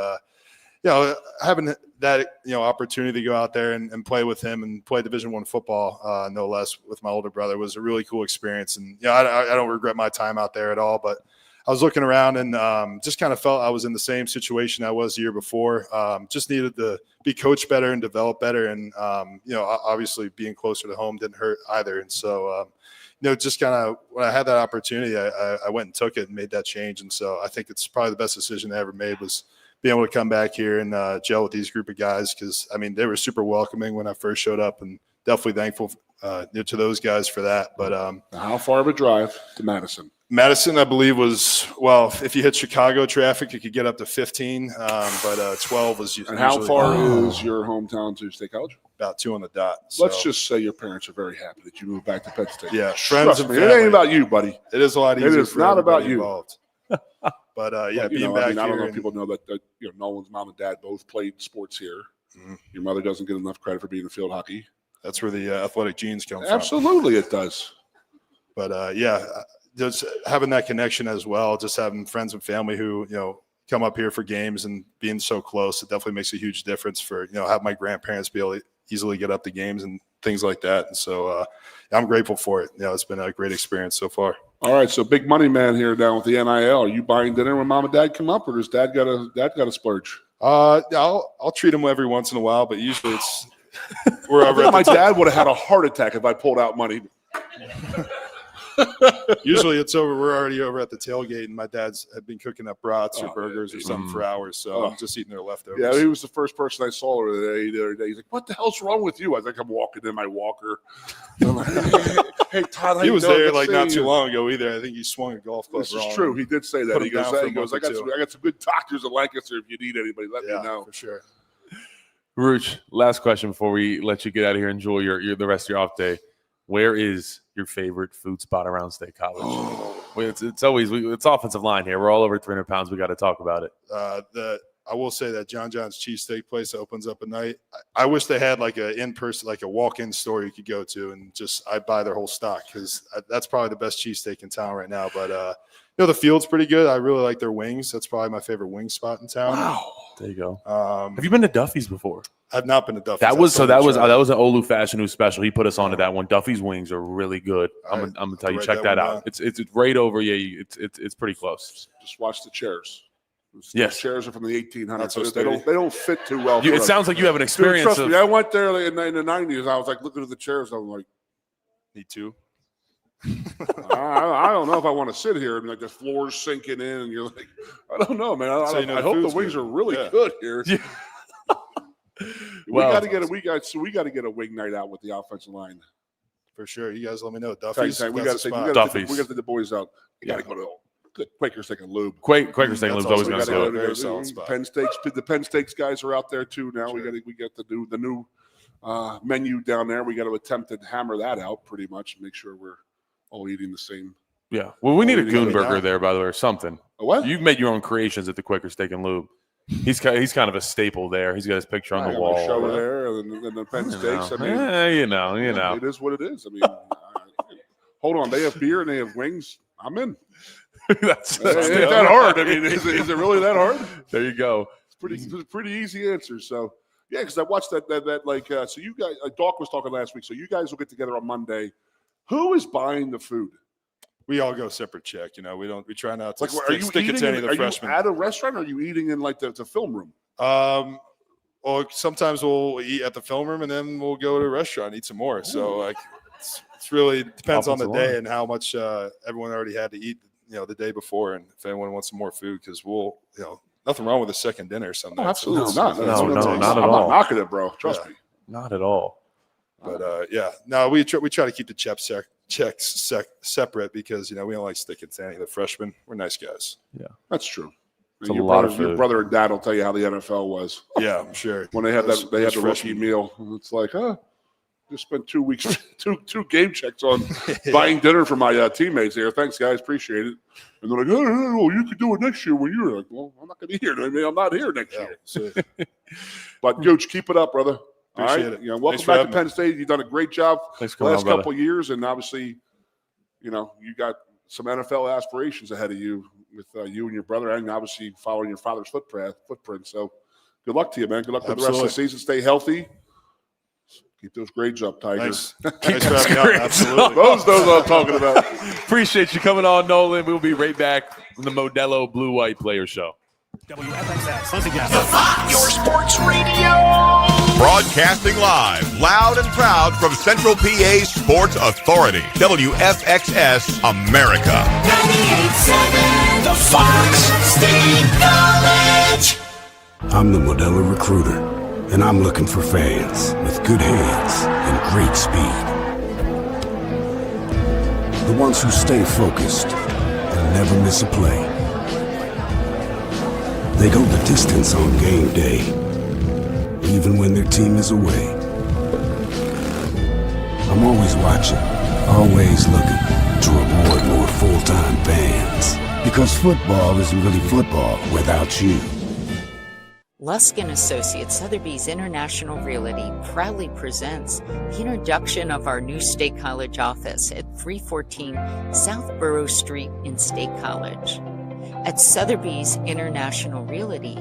having that, opportunity to go out there and play with him and play Division I football, no less, with my older brother was a really cool experience. And, I don't regret my time out there at all. But I was looking around and just kind of felt I was in the same situation I was the year before. Just needed to be coached better and develop better. And, obviously being closer to home didn't hurt either. And so, just kind of when I had that opportunity, I went and took it and made that change. And so I think it's probably the best decision I ever made was being able to come back here and gel with these group of guys because, I mean, they were super welcoming when I first showed up and definitely thankful to those guys for that. But how far of a drive to Madison? Madison, I believe, was, if you hit Chicago traffic, you could get up to 15, but 12 was usually. And how far is your hometown to State College? About 2 on the dot. So. Let's just say your parents are very happy that you moved back to Penn State. Yeah, friends and family. It ain't about you, buddy. It is a lot easier. It is not about you. Involved. But being back here. I don't know if people know that Nolan's mom and dad both played sports here. Mm-hmm. Your mother doesn't get enough credit for being in field hockey. That's where the athletic genes come from. Absolutely, it does. But just having that connection as well, just having friends and family who come up here for games and being so close, it definitely makes a huge difference for have my grandparents be able to easily get up to games and things like that. And so I'm grateful for it. It's been a great experience so far. All right, so big money man here down with the NIL. Are you buying dinner when mom and dad come up, or does dad got a splurge? I'll treat him every once in a while, but usually it's we're over. My dad would have had a heart attack if I pulled out money. Usually it's over. We're already over at the tailgate, and my dad's had been cooking up brats or burgers or something for hours. So I'm just eating their leftovers. Yeah, he was the first person I saw the other day. He's like, "What the hell's wrong with you?" I think I'm walking in my walker. I'm like, hey, Todd, how he you was doing? there Good like not seeing too you. long ago either. I think he swung a golf club This wrong. is true. He did say that. Put He him down goes, for a month or two. I got some good doctors in Lancaster. If you need anybody, let me know. For sure. Rooch, last question before we let you get out of here. Enjoy the rest of your off day. Where is your favorite food spot around State College? It's always it's offensive line here. We're all over 300 pounds. We got to talk about it. I will say that John John's cheesesteak place that opens up at night. I wish they had like a in-person, like a walk-in store you could go to and I buy their whole stock because that's probably the best cheesesteak in town right now. But the field's pretty good. I really like their wings. That's probably my favorite wing spot in town. Wow, there you go. Have you been to Duffy's before? I've not been to Duffy's. That was an Olu Fashion News special. He put us onto that one. Duffy's wings are really good. I'm gonna tell you, check that out. It's right over. Yeah, it's pretty close. Just watch the chairs. Yes, chairs are from the 1800s. So they don't fit too well. It sounds like you have an experience. Dude, trust me, I went there in the 90s. I was like looking at the chairs. I'm like, me too. I don't know if I want to sit here and like the floor's sinking in, and you're like, I don't know, man. I hope the wings are really good here. Yeah. we got to get a wing night out with the offensive line for sure. You guys let me know. Duffy's. We got to take the boys out. We got to go to Quaker Steak and Lube. Quaker Steak and Lube's always going to do it. Very solid spot. The Penn State guys are out there too now. Sure. We got the new menu down there. We got to attempt to hammer that out pretty much and make sure we're all eating the same. Yeah. Well, we need a Goon burger there, by the way, or something. A what? You've made your own creations at the Quaker Steak and Lube. He's kind of a staple there. He's got his picture on the wall. Show there, and the Penn Steaks. I mean, you know. It is what it is. I mean, hold on. They have beer and they have wings. I'm in. That's ain't that hard. I mean, is it really that hard? There you go. It's pretty easy answer. So yeah, because I watched that like so you guys. Doc was talking last week. So you guys will get together on Monday. Who is buying the food? We all go separate check. We try not to stick it to any of the freshmen. Are you at a restaurant or are you eating in like the film room? Or sometimes we'll eat at the film room and then we'll go to a restaurant and eat some more. So like it's really depends on the day and how much everyone already had to eat, the day before, and if anyone wants some more food, because we'll, nothing wrong with a second dinner sometimes. Oh, absolutely not. No, not at all. I'm not knocking it, bro. Trust me. Not at all. But we try to keep the checks separate because we don't like sticking to any of the freshmen. We're nice guys. Yeah, that's true. It's a lot of food. Your brother and dad will tell you how the NFL was. Yeah, I'm sure. When they had the rookie meal, it's like, just spent 2 weeks, two game checks on buying dinner for my teammates here. Thanks, guys, appreciate it. And they're like, oh, you could do it next year when you're like, well, I'm not going to be here. I mean, I'm not here next year. So. But Gooch, keep it up, brother. Appreciate it. Welcome back to Penn State. You've done a great job the last couple of years, and obviously, you got some NFL aspirations ahead of you with you and your brother, and obviously following your father's footprint. So, good luck to you, man. Good luck with the rest of the season. Stay healthy. Keep those grades up, Tigers. Thanks for having me on. Absolutely. Those what I'm talking about. Appreciate you coming on, Nolan. We'll be right back from the Modelo Blue White Player Show. WFXS. Once again. Your sports radio. Broadcasting live, loud and proud from Central PA Sports Authority. WFXS America. 98.7 The Fox State College. I'm the Modelo recruiter, and I'm looking for fans with good hands and great speed. The ones who stay focused and never miss a play. They go the distance on game day, even when their team is away. I'm always watching, always looking to reward more full-time fans. Because football isn't really football without you. Lusk & Associates Sotheby's International Realty proudly presents the introduction of our new State College office at 314 South Borough Street in State College. At Sotheby's International Realty,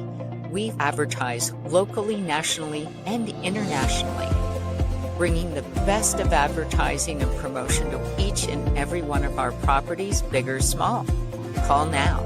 we advertise locally, nationally, and internationally, bringing the best of advertising and promotion to each and every one of our properties, big or small. Call now.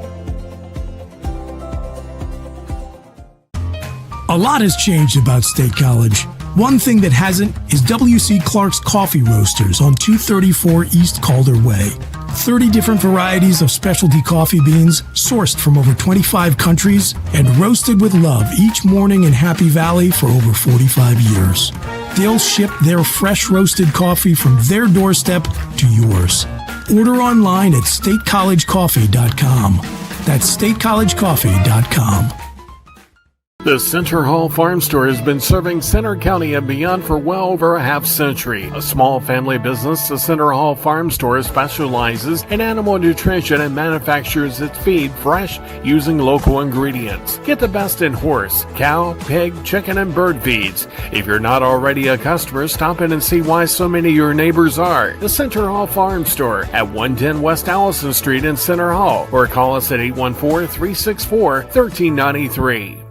A lot has changed about State College. One thing that hasn't is W.C. Clark's Coffee Roasters on 234 East Calder Way. 30 different varieties of specialty coffee beans sourced from over 25 countries and roasted with love each morning in Happy Valley for over 45 years. They'll ship their fresh roasted coffee from their doorstep to yours. Order online at statecollegecoffee.com. That's statecollegecoffee.com. The Center Hall Farm Store has been serving Center County and beyond for well over a half century. A small family business, the Center Hall Farm Store specializes in animal nutrition and manufactures its feed fresh using local ingredients. Get the best in horse, cow, pig, chicken, and bird feeds. If you're not already a customer, stop in and see why so many of your neighbors are. The Center Hall Farm Store at 110 West Allison Street in Center Hall, or call us at 814-364-1393.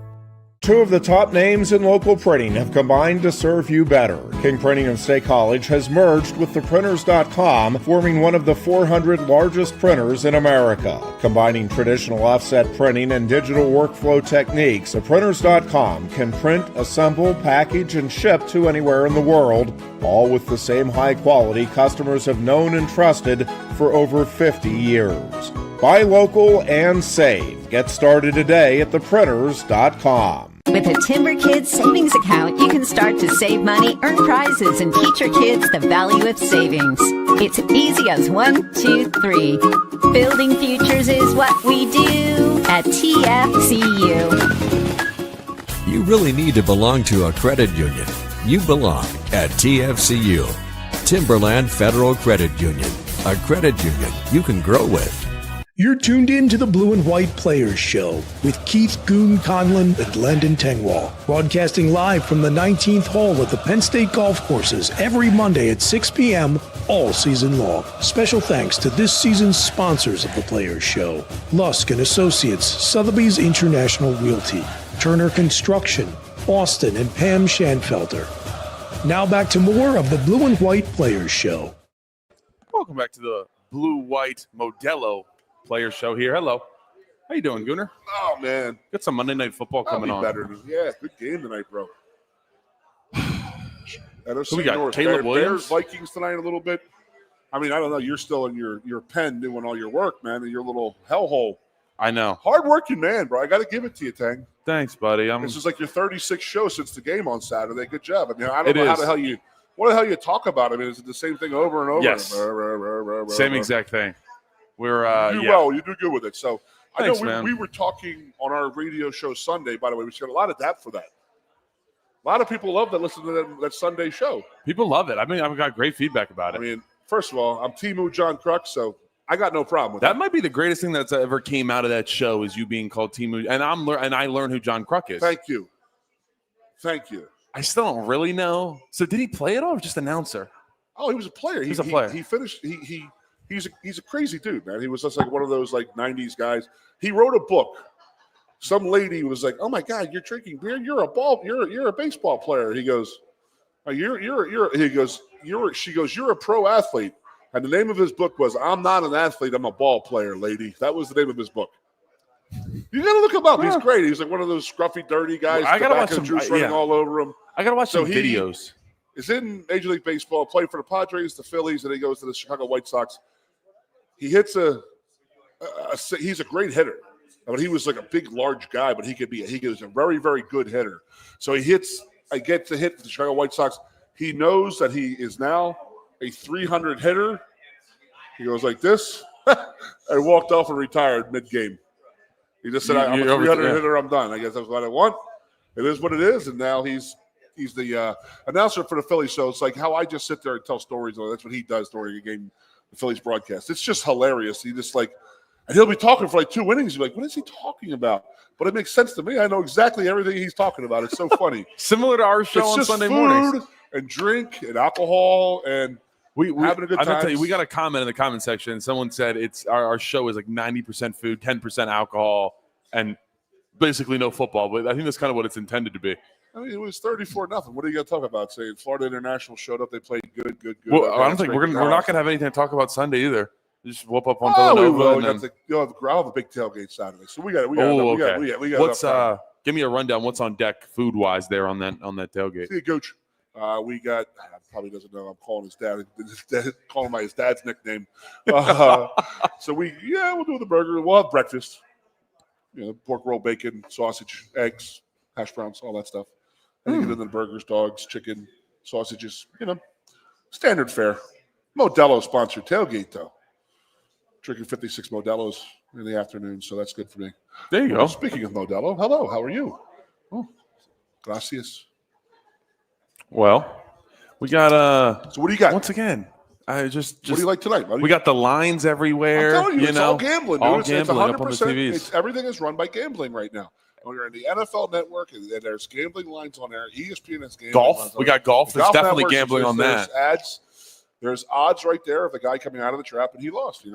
Two of the top names in local printing have combined to serve you better. King Printing of State College has merged with theprinters.com, forming one of the 400 largest printers in America. Combining traditional offset printing and digital workflow techniques, theprinters.com can print, assemble, package, and ship to anywhere in the world, all with the same high quality customers have known and trusted for over 50 years. Buy local and save. Get started today at theprinters.com. With a Timber Kids savings account, you can start to save money, earn prizes, and teach your kids the value of savings. It's easy as 1, 2, 3. Building futures is what we do at TFCU. You really need to belong to a credit union. You belong at TFCU, Timberland Federal Credit Union, a credit union you can grow with. You're tuned in to the Blue and White Players Show with Keith Goon Conlon and Landon Tengwall, broadcasting live from the 19th hole at the Penn State Golf Courses every Monday at 6 p.m. all season long. Special thanks to this season's sponsors of the Players Show: Lusk and Associates, Sotheby's International Realty, Turner Construction, Austin, and Pam Schanfelter. Now back to more of the Blue and White Players Show. Welcome back to the Blue-White Modelo Players Show here. Hello. How you doing, Gooner? Oh, man. Got some Monday Night Football coming on. Better. Yeah, good game tonight, bro. Who we got? Caleb Williams? Bears, Vikings tonight a little bit. I mean, I don't know. You're still in your pen doing all your work, man, in your little hellhole. I know. Hard-working man, bro. I got to give it to you, Tang. Thanks, buddy. This is like your 36th show since the game on Saturday. Good job. I mean, I don't know what the hell you talk about. I mean, is it the same thing over and over? Yes. Same exact thing. We're you do well. You do good with it. So Thanks, I know we were talking on our radio show Sunday. By the way, we got a lot of dap for that. A lot of people love that. Listen to that Sunday show. People love it. I mean, I've got great feedback about it. I mean, first of all, I'm Timu John Crux, so I got no problem with that. That might be the greatest thing that's ever came out of that show is you being called Timu, and I learned who John Crux is. Thank you. I still don't really know. So did he play it or just announcer? Oh, he was a player. He was a player. He finished. He's a crazy dude, man. He was just like one of those like 90s guys. He wrote a book. Some lady was like, "Oh my God, you're drinking beer. You're a baseball player." He goes, "Oh, she goes, "You're a pro athlete." And the name of his book was "I'm Not an Athlete, I'm a Ball Player, Lady." That was the name of his book. You gotta look him up. He's great. He's like one of those scruffy, dirty guys. I gotta watch some juice running all over him. I gotta watch some videos. He's in Major League Baseball. Played for the Padres, the Phillies, and he goes to the Chicago White Sox. He hits he's a great hitter. I mean, he was like a big, large guy, but he was a very, very good hitter. So I get to hit the Chicago White Sox. He knows that he is now a 300 hitter. He goes like this and walked off and retired mid-game. He just said, I'm a 300 hitter, I'm done. I guess that's what I want. It is what it is, and now he's the announcer for the Phillies. So it's like how I just sit there and tell stories. That's what he does during a game, the Phillies broadcast. It's just hilarious. He just like, and he'll be talking for like 2 innings. You're like, what is he talking about? But it makes sense to me. I know exactly everything he's talking about. It's so funny. Similar to our show on Sunday mornings. And drink and alcohol and we having a good time. I'm gonna tell you, we got a comment in the comment section. Someone said it's our show is like 90% food, 10% alcohol, and basically no football. But I think that's kind of what it's intended to be. I mean, it was 34-0. What are you going to talk about? Saying Florida International showed up, they played good. Well, I don't think we're not going to have anything to talk about Sunday either. Just whoop up on Villanova. I'll have a big tailgate Saturday. So we got. What's give me a rundown? What's on deck food wise there on that tailgate? See, Gooch. We got probably doesn't know I'm calling his dad. Calling him by his dad's nickname. So we'll do the burger. We'll have breakfast. Pork roll, bacon, sausage, eggs, hash browns, all that stuff. And you get into the burgers, dogs, chicken, sausages. Standard fare. Modelo sponsored tailgate though. Drinking 56 Modelos in the afternoon, so that's good for me. There you go. Speaking of Modelo, hello, how are you? Oh, gracias. Well, we got So what do you got? once again, just what do you like tonight, buddy? We got the lines everywhere. I'm telling you, it's all gambling, dude. All It's gambling up on the 100%. TVs. Everything is run by gambling right now. When you're in the NFL Network, and there's gambling lines on there. ESPN has gambling Golf. lines on We there. got golf. There's definitely Network, gambling on that. There's ads. There's odds right there of the guy coming out of the trap, and he lost. He's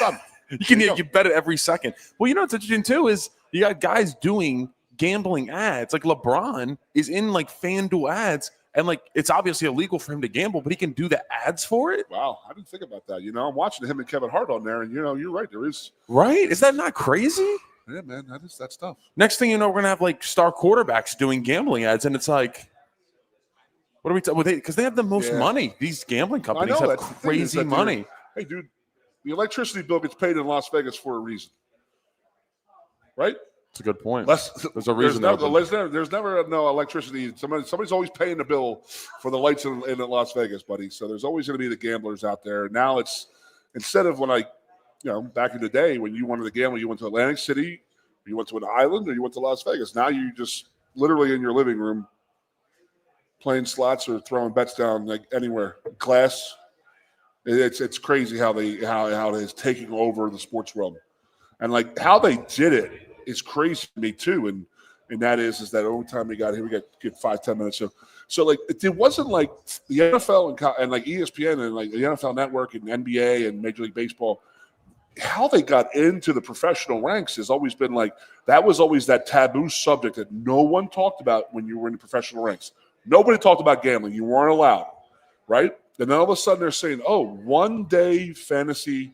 done. You bet it every second. Well, what's interesting too is you got guys doing gambling ads. Like LeBron is in like FanDuel ads, and like it's obviously illegal for him to gamble, but he can do the ads for it. Wow, I didn't think about that. I'm watching him and Kevin Hart on there, and you're right. There is right. Is that not crazy? Yeah, man, that's tough. Next thing you know, we're gonna have like star quarterbacks doing gambling ads, and it's like, what are we? Because they have the most money. These gambling companies have crazy money. Hey, dude, the electricity bill gets paid in Las Vegas for a reason, right? That's a good point. There's a reason. There's never no electricity. Somebody's always paying the bill for the lights in Las Vegas, buddy. So there's always going to be the gamblers out there. Now it's instead of when back in the day when you wanted to gamble, you went to Atlantic City, you went to an island, or you went to Las Vegas. Now you just literally in your living room playing slots or throwing bets down like anywhere. Glass. It's crazy how it is taking over the sports world, and like how they did it is crazy to me too. And that is that overtime we got 5-10 minutes. So like it wasn't like the NFL and like ESPN and like the NFL Network and NBA and Major League Baseball. How they got into the professional ranks has always been like that was always that taboo subject that no one talked about when you were in the professional ranks. Nobody talked about gambling. You weren't allowed, right? And then all of a sudden they're saying, one-day fantasy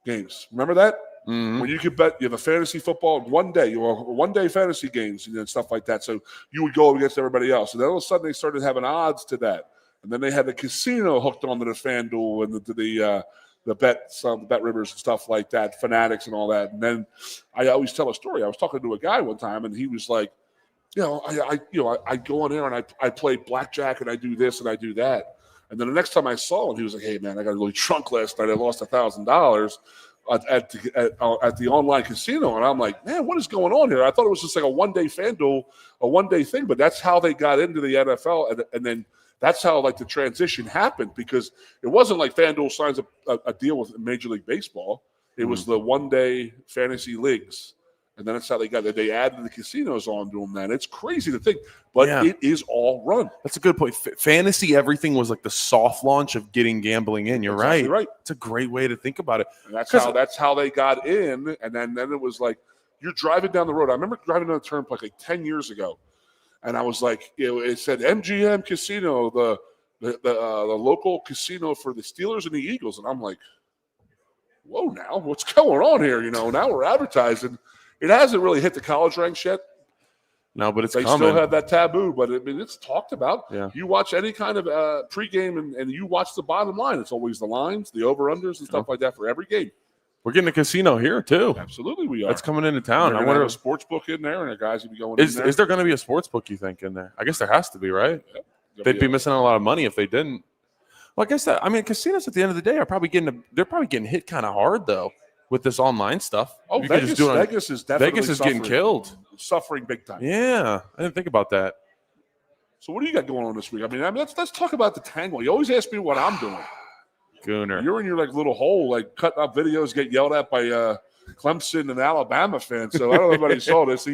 games. Remember that? Mm-hmm. When you could bet, you have a fantasy football one-day fantasy games and stuff like that. So you would go against everybody else. And then all of a sudden they started having odds to that. And then they had the casino hooked onto the FanDuel and the Bet Rivers and stuff like that, Fanatics and all that. And then I always tell a story. I was talking to a guy one time, and he was like, I go on there and I play blackjack and I do this and I do that. And then the next time I saw him, he was like, "Hey man, I got really drunk last night. I lost $1,000 at the online casino." And I'm like, "Man, what is going on here?" I thought it was just like a one-day FanDuel, a one-day thing, but that's how they got into the NFL, and then that's how like the transition happened because it wasn't like FanDuel signs a deal with Major League Baseball. It was the one-day fantasy leagues. And then that's how they added the casinos onto them. Then it's crazy to think, but it is all run. That's a good point. Fantasy, everything was like the soft launch of getting gambling in. You're exactly right. It's a great way to think about it. And that's how they got in. And then it was like you're driving down the road. I remember driving down the turnpike like 10 years ago, and I was like, it said MGM Casino, the local casino for the Steelers and the Eagles, and I'm like, whoa, now what's going on here? Now we're advertising. It hasn't really hit the college ranks yet. No, but they coming. still have that taboo. But it's talked about. Yeah. You watch any kind of pregame and you watch the bottom line. It's always the lines, the over-unders, and stuff like that for every game. We're getting a casino here too. Absolutely, we are. That's coming into town. I wonder if a sports book in there, and the guys will be going. Is there going to be a sports book? You think in there? I guess there has to be, right? Yeah. They'd be missing out on a lot of money if they didn't. Well, I guess casinos at the end of the day are probably getting hit kind of hard though. With this online stuff. Oh, Vegas is definitely Vegas is getting killed. Suffering big time. Yeah, I didn't think about that. So what do you got going on this week? I mean let's talk about the tangle. You always ask me what I'm doing. Gooner. You're in your like little hole, like cutting up videos, get yelled at by Clemson and Alabama fans. So I don't know if anybody saw this.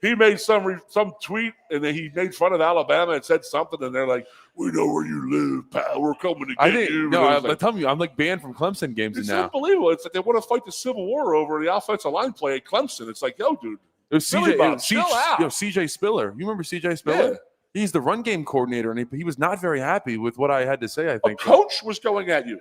He made some tweet, and then he made fun of Alabama and said something, and they're like, "We know where you live, pal. We're coming to get you." No, I'm telling you, I'm like banned from Clemson games now. It's unbelievable. It's like they want to fight the Civil War over the offensive line play at Clemson. It's like, yo, dude. It was CJ Spiller. You remember CJ Spiller? Yeah. He's the run game coordinator, and he was not very happy with what I had to say, I think. A coach was going at you.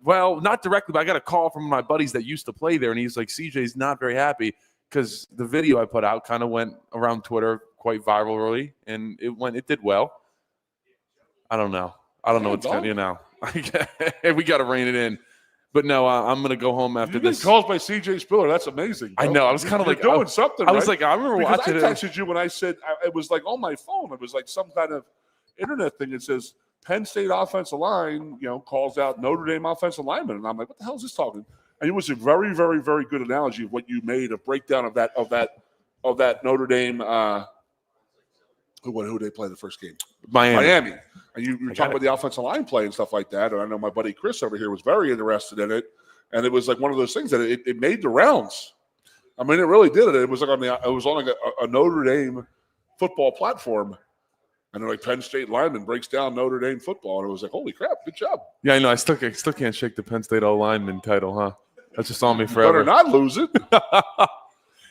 Well, not directly, but I got a call from my buddies that used to play there, and he's like, CJ's not very happy. Because the video I put out kind of went around Twitter quite virally, and it did well. I don't know. I don't know what's going on. We got to rein it in. But no, I'm going to go home after this. Calls by CJ Spiller. That's amazing. Bro. I know. I was kind of like doing something. I was like, I remember watching it. I texted you when I said it was like on my phone. It was like some kind of internet thing. It says Penn State offensive line, calls out Notre Dame offensive lineman, and I'm like, what the hell is this talking? And it was a very, very, very good analogy of what you made, a breakdown of that Notre Dame. Who did they play the first game? Miami. And you were talking about the offensive line play and stuff like that. And I know my buddy Chris over here was very interested in it. And it was like one of those things that it made the rounds. I mean, it really did it. It was like on a Notre Dame football platform. And they're like, Penn State lineman breaks down Notre Dame football. And it was like, holy crap, good job. Yeah, I know. I still can't shake the Penn State lineman title, huh? That's just on me forever. You better not lose it.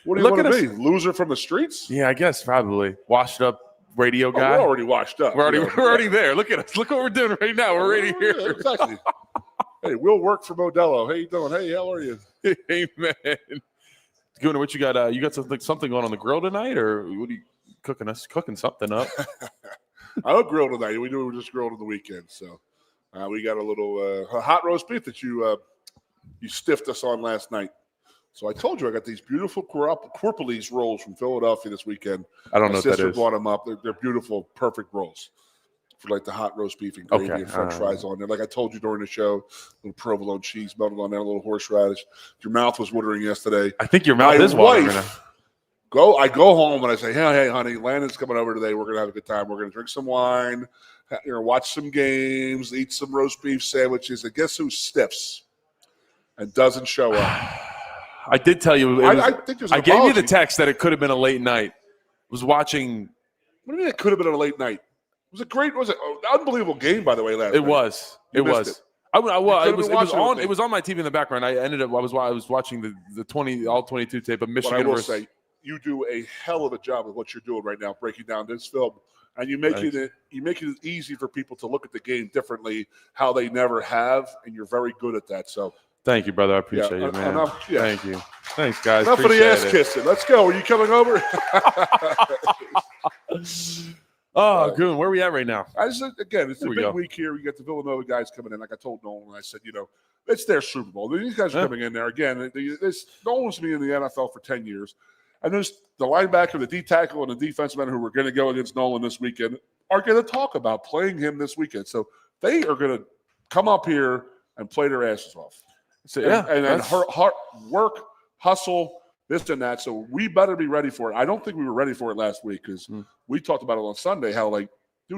What do you want to be? Loser from the streets? Yeah, I guess probably. Washed up radio guy. We're already washed up. We're already there. Look at us. Look what we're doing right now. We're already here. Yeah, exactly. Hey, we'll work for Modelo. How you doing? Hey, how are you? Hey, man. Gooner, what you got? You got something going on the grill tonight, or what are you cooking us? Cooking something up? I don't grill tonight. We just grilled on the weekend. So we got a little hot roast beef that you stiffed us on last night. So I told you I got these beautiful Corporalese rolls from Philadelphia this weekend. I don't know what that is. My sister brought them up. They're beautiful, perfect rolls for like the hot roast beef and gravy and French fries on there. Like I told you during the show, a little provolone cheese melted on there, a little horseradish. Your mouth was watering yesterday. I think your mouth is watering. I go home and I say, hey, honey, Landon's coming over today. We're gonna have a good time. We're gonna drink some wine, watch some games, eat some roast beef sandwiches. And guess who stiffs and doesn't show up? I did tell you. I think there's an I gave you the text that it could have been a late night. I was watching. What do you mean it could have been a late night? Was it an unbelievable game, by the way, last night? It was. It was on my TV in the background. I was watching the all 22 tape of Michigan. But I will say, you do a hell of a job with what you're doing right now, breaking down this film. And you make it easy for people to look at the game differently, how they never have, and you're very good at that. So thank you, brother. I appreciate it, man. Thank you. Thanks, guys. Enough of the ass kissing. Let's go. Are you coming over? Goon, where are we at right now? It's a big week here. We got the Villanova guys coming in. Like I told Nolan, I said, it's their Super Bowl. These guys are coming in there. Again, Nolan's been in the NFL for 10 years. And there's the linebacker, the D tackle, and the defensive end who are going to go against Nolan this weekend are going to talk about playing him this weekend. So they are going to come up here and play their asses off. So, and work, hustle, this and that. So we better be ready for it. I don't think we were ready for it last week because we talked about it on Sunday how,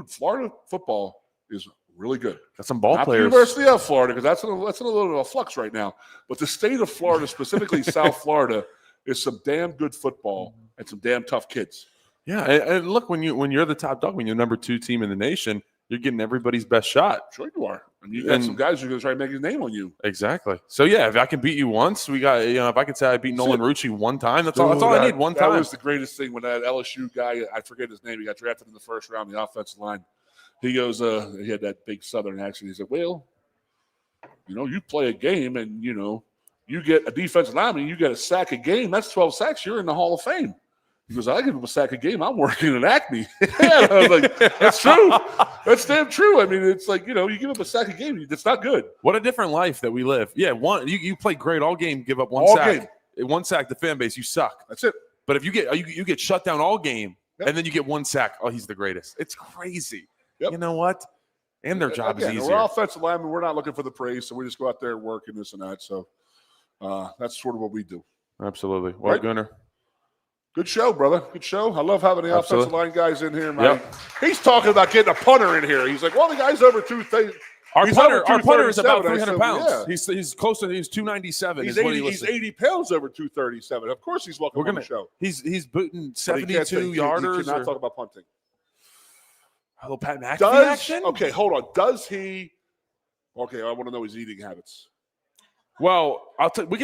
Florida football is really good. Got some ball players. The University of Florida, because that's in a little bit of a flux right now. But the state of Florida, specifically South Florida, is some damn good football and some damn tough kids. Yeah, and look, when you're the top dog, when you're number 2 team in the nation, you're getting everybody's best shot. Sure you are. And you got some guys who are going to try to make his name on you. Exactly. So, yeah, if I can beat you once, we got, if I can say I beat Nolan Rucci one time, that's all I need, one time. That was the greatest thing when that LSU guy, I forget his name, he got drafted in the first round, the offensive line. He goes, he had that big Southern accent. He said, well, you play a game and, you get a defensive lineman, you get a sack a game. That's 12 sacks. You're in the Hall of Fame. He goes, I give him a sack a game. I'm working at Acme. I was like, that's true. That's damn true. I mean, it's like, you give up a sack a game. That's not good. What a different life that we live. Yeah, you play great all game, give up one sack. One sack, the fan base, you suck. That's it. But if you get shut down all game and then you get one sack, oh, he's the greatest. It's crazy. Yep. You know what? And their job is easier. We're offensive linemen. We're not looking for the praise, so we just go out there and work and this and that. So that's sort of what we do. Absolutely. Well, right? Gunner. Good show, brother. Good show. I love having the offensive line guys in here, man. Yep. He's talking about getting a punter in here. He's like, well, the guy's over 230. Our punter is about 300 pounds. Yeah. He's close to 297. He's 80 pounds over 237. Of course he's welcome on the show. He's booting 72 yarders. He cannot talk about punting. A little Pat McAfee action? Okay, hold on. Does he – okay, I want to know his eating habits. Well, we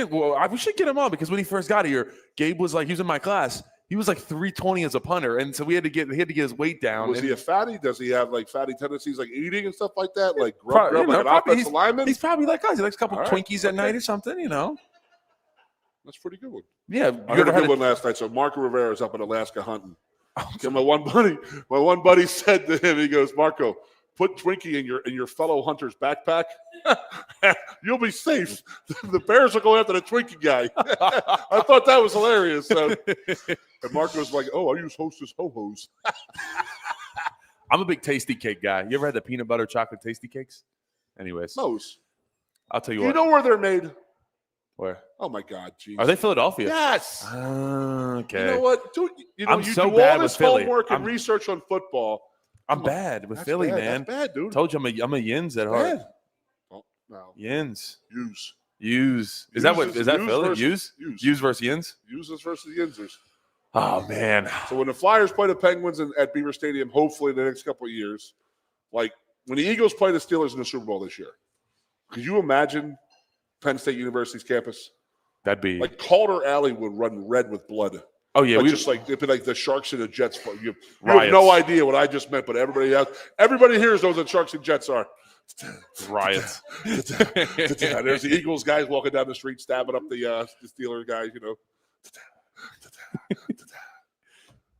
should get him on because when he first got here, Gabe was like, he was in my class. He was like 320 as a punter, and so he had to get his weight down. Was he a fatty? Does he have like fatty tendencies, like eating and stuff like that? Like grub like an offensive lineman? He's probably like us. He likes a couple Twinkies at night or something, That's a pretty good one. Yeah, I heard a good one last night. So Marco Rivera's up in Alaska hunting. Okay, my one buddy said to him, he goes, Marco, put Twinkie in your fellow hunter's backpack. You'll be safe. The bears will go after the Twinkie guy. I thought that was hilarious. And Marco's like, "Oh, I use Hostess Ho-Hos." I'm a big tasty cake guy. You ever had the peanut butter chocolate tasty cakes? Anyways, Those. I'll tell you You what. know where they're made? Where? Oh my God, geez. Are they Philadelphia? Yes. Okay. You know what? Dude, I'm you so do bad all with this Philly. homework and research on football. I'm bad with Philly, bad. man. That's bad, dude. Told you I'm a Yins at heart. Bad. Oh, no. Yins. Use. Is that Use Philly? versus- Use? Use. Use versus Yins? Uses versus Yinzers. Oh man. So when the Flyers play the Penguins at Beaver Stadium, hopefully in the next couple of years, like when the Eagles play the Steelers in the Super Bowl this year, could you imagine Penn State University's campus? That'd be like Calder Alley would run red with blood. Oh yeah, it'd be like the Sharks and the Jets. You have no idea what I just meant, but everybody here knows what Sharks and Jets are. Riots. There's the Eagles guys walking down the street, stabbing up the Steelers guys.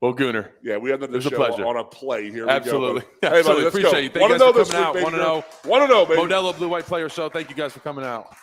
Well, Gooner. Yeah, we ended the It was a show pleasure. on a play. Here Absolutely. we go. Hey, buddy, let's Appreciate go. you. Thank you guys for coming out. 1-0, baby. Modelo Blue White Player Show. Thank you guys for coming out.